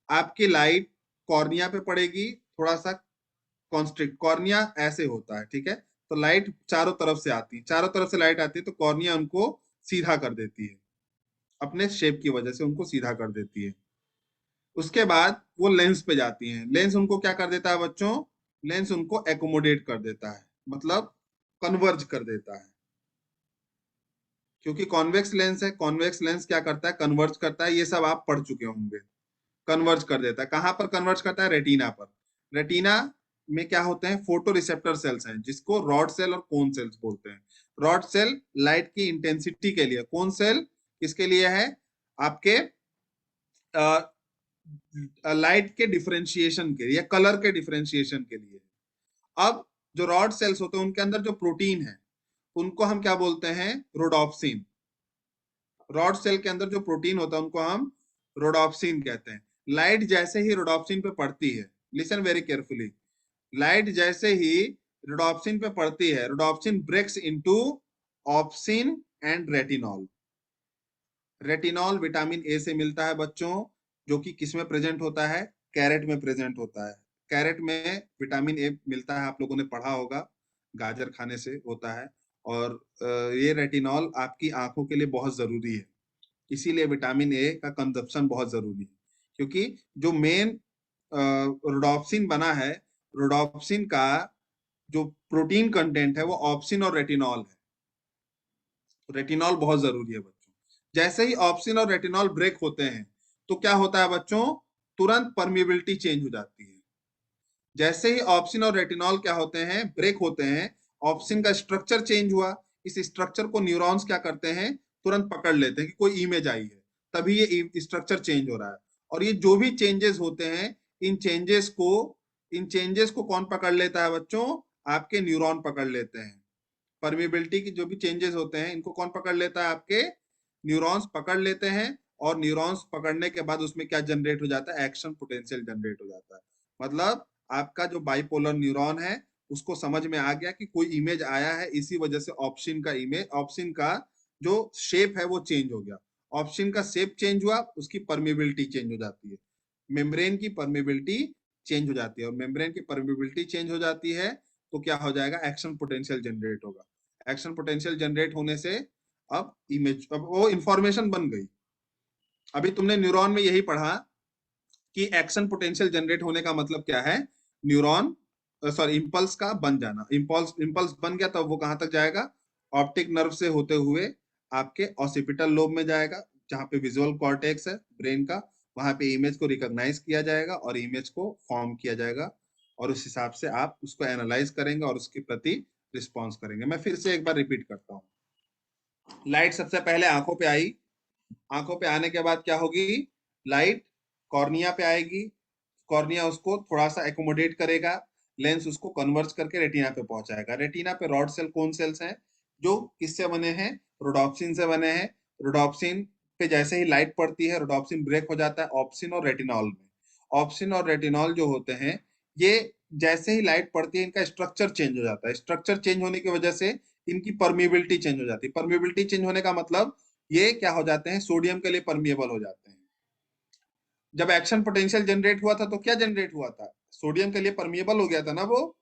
A: आपकी लाइट कॉर्निया पे पड़ेगी, थोड़ा सा कॉन्स्ट्रिक्ट। कॉर्निया ऐसे होता है, ठीक है, तो लाइट चारों तरफ से आती है, चारों तरफ से लाइट आती है तो कॉर्निया उनको सीधा कर देती है, अपने शेप की वजह से उनको सीधा कर देती है। उसके बाद वो लेंस पे जाती हैं। लेंस उनको क्या कर देता है बच्चों, लेंस उनको एकोमोडेट कर देता है, मतलब कन्वर्ज कर देता है। क्योंकि कॉन्वेक्स लेंस है, कॉन्वेक्स लेंस क्या करता है, कन्वर्ज करता है। ये सब आप पढ़ चुके होंगे। कन्वर्ज कर देता है, कहां पर कन्वर्ज करता है, रेटिना पर। रेटिना में क्या होते हैं, फोटो रिसेप्टर सेल्स हैं, जिसको रॉड सेल और कोन सेल्स बोलते हैं। रॉड सेल लाइट की इंटेंसिटी के लिए, कोन सेल किसके लिए है, आपके लाइट के डिफरेंशिएशन के लिए, कलर के डिफरेंशिएशन के लिए। अब जो रॉड सेल्स होते हैं उनके अंदर जो प्रोटीन है उनको हम क्या बोलते हैं, रोडोप्सिन। रॉड सेल के अंदर जो प्रोटीन होता है उनको हम रोडोप्सिन कहते हैं। लाइट जैसे ही रोडोप्सिन पे पड़ती है, लिसन वेरी केयरफुली, लाइट जैसे ही रोडोप्सिन पे पड़ती है, rhodopsin breaks into opsin and retinol. Retinol vitamin A से मिलता है बच्चों, जो कि किस में प्रेजेंट होता है, कैरेट में प्रेजेंट होता है। कैरेट में विटामिन ए मिलता है, आप लोगों ने पढ़ा होगा, गाजर खाने से होता है। और ये रेटिनॉल आपकी आंखों के लिए बहुत जरूरी है, इसीलिए विटामिन ए का कंजप्शन बहुत जरूरी है। क्योंकि जो मेन रोडोप्सिन बना है, रोडोप्सिन का जो प्रोटीन कंटेंट है वो ऑप्सिन और रेटिनॉल है। रेटिनॉल बहुत जरूरी है बच्चों। जैसे ही ऑप्सिन और रेटिनॉल ब्रेक होते हैं तो क्या होता है बच्चों, तुरंत परमिबिलिटी चेंज हो जाती है। जैसे ही ऑप्सिन और रेटिनॉल क्या होते हैं, ब्रेक होते हैं, ऑप्सिन का स्ट्रक्चर चेंज हुआ, इस स्ट्रक्चर को न्यूरॉन्स क्या करते हैं, तुरंत पकड़ लेते हैं कि कोई इमेज आई है, तभी ये स्ट्रक्चर चेंज हो रहा है। और ये जो भी चेंजेस होते हैं, इन चेंजेस को कौन पकड़ लेता है बच्चों, आपके न्यूरॉन पकड़ लेते हैं। परमिबिलिटी की जो भी चेंजेस होते हैं इनको कौन पकड़ लेता है, आपके न्यूरॉन्स पकड़ लेते हैं। और न्यूरॉन्स पकड़ने के बाद उसमें क्या जनरेट हो जाता है, एक्शन पोटेंशियल जनरेट हो जाता है। मतलब आपका जो बाइपोलर न्यूरॉन है उसको समझ में आ गया कि कोई इमेज आया है, इसी वजह से ऑप्शन का जो शेप है वो चेंज हो गया। ऑप्शन का शेप चेंज हुआ, उसकी परमेबिलिटी चेंज हो जाती है, मेम्ब्रेन की परमेबिलिटी चेंज हो जाती है, और मेम्ब्रेन की परमेबिलिटी चेंज हो जाती है तो क्या हो जाएगा, एक्शन पोटेंशियल जनरेट होगा। एक्शन पोटेंशियल जनरेट होने से अब वो इंफॉर्मेशन बन गई। अभी तुमने न्यूरॉन में यही पढ़ा कि एक्शन पोटेंशियल जनरेट होने का मतलब क्या है, न्यूरॉन इंपल्स का बन जाना। इंपल्स बन गया तब वो कहां तक जाएगा, ऑप्टिक नर्व से होते हुए आपके ऑसिपिटल लोब में जाएगा, जहां पे विजुअल कॉर्टेक्स है ब्रेन का। वहां पे इमेज को रिकॉग्नाइज किया जाएगा और इमेज को फॉर्म किया जाएगा, और उस हिसाब से आप उसको एनालाइज करेंगे और उसके प्रति रिस्पॉन्स करेंगे। मैं फिर से एक बार रिपीट करता हूँ। लाइट सबसे पहले आंखों पे आई, आंखों पे आने के बाद क्या होगी, लाइट कॉर्निया पे आएगी, कॉर्निया उसको थोड़ा सा एकोमोडेट करेगा, लेंस उसको कन्वर्ज करके रेटिना पे पहुंचाएगा। रेटिना पे रॉड सेल कौन सेल्स हैं, जो किससे बने हैं, रोडोप्सिन से बने हैं। रोडोप्सिन पे जैसे ही लाइट पड़ती है रोडोप्सिन ब्रेक हो जाता है ऑप्सिन और रेटिनॉल में। ऑप्सिन और रेटिनॉल जो होते हैं ये जैसे ही लाइट पड़ती है इनका स्ट्रक्चर चेंज हो जाता है। स्ट्रक्चर चेंज होने की वजह से इनकी परमिबिलिटी चेंज हो जाती है। परमिबिलिटी चेंज होने का मतलब ये क्या हो जाते हैं, सोडियम के लिए परमिएबल हो जाते हैं। जब एक्शन पोटेंशियल जनरेट हुआ था तो क्या जनरेट हुआ था, सोडियम के लिए परमिएबल हो गया था ना वो,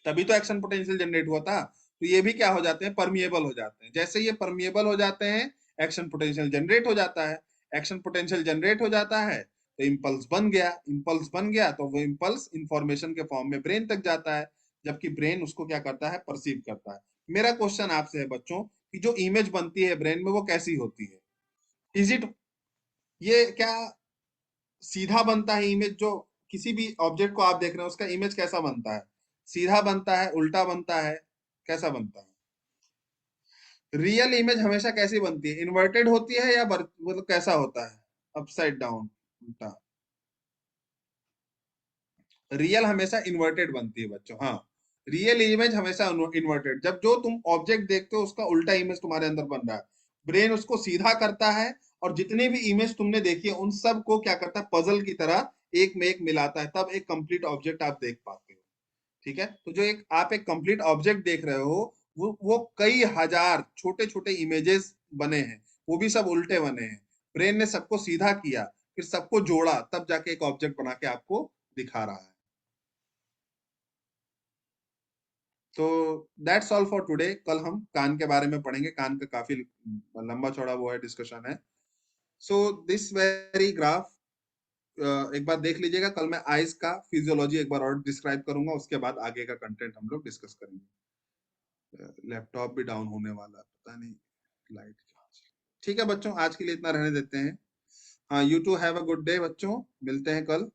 A: तभी तो एक्शन पोटेंशियल जनरेट हुआ था। तो ये भी क्या हो जाते हैं, परमिएबल हो जाते हैं। जैसे ये परमिएबल हो जाते हैं एक्शन पोटेंशियल जनरेट हो जाता है। एक्शन पोटेंशियल जनरेट हो जाता है तो इम्पल्स बन गया, इम्पल्स बन गया तो वो इम्पल्स इंफॉर्मेशन के फॉर्म में ब्रेन तक जाता है, जबकि ब्रेन उसको क्या करता है, परसीव करता है। मेरा क्वेश्चन आपसे है बच्चों कि जो इमेज बनती है ब्रेन में वो कैसी होती है, इज इट, ये क्या सीधा बनता है इमेज, जो किसी भी ऑब्जेक्ट को आप देख रहे हैं उसका इमेज कैसा बनता है, सीधा बनता है, उल्टा बनता है, कैसा बनता है? रियल इमेज हमेशा कैसी बनती है, इन्वर्टेड होती है या मतलब कैसा होता है, अपसाइड डाउन, उल्टा? रियल हमेशा इन्वर्टेड बनती है बच्चों, हाँ, रियल इमेज हमेशा इन्वर्टेड। जब जो तुम ऑब्जेक्ट देखते हो उसका उल्टा इमेज तुम्हारे अंदर बन रहा है, ब्रेन उसको सीधा करता है, और जितने भी इमेज तुमने देखी है उन सब को क्या करता है, पजल की तरह एक में एक मिलाता है, तब एक कंप्लीट ऑब्जेक्ट आप देख पाते हो। ठीक है, तो जो आप एक कंप्लीट ऑब्जेक्ट देख रहे हो वो कई हजार छोटे छोटे इमेजेस बने हैं, वो भी सब उल्टे बने हैं। ब्रेन ने सबको सीधा किया, फिर सबको जोड़ा, तब जाके एक ऑब्जेक्ट बना के आपको दिखा रहा है। तो दैट्स ऑल फॉर टुडे। कल हम कान के बारे में पढ़ेंगे, कान का काफी लंबा चौड़ा वो है, डिस्कशन है। सो दिस वेरी ग्राफ एक बार देख लीजिएगा। कल मैं आइज का फिजियोलॉजी एक बार और डिस्क्राइब करूंगा, उसके बाद आगे का कंटेंट हम लोग डिस्कस करेंगे। लैपटॉप भी डाउन होने वाला है, पता नहीं लाइट। ठीक है बच्चों, आज के लिए इतना रहने देते हैं। हाँ, you too have a good day बच्चों, मिलते हैं कल।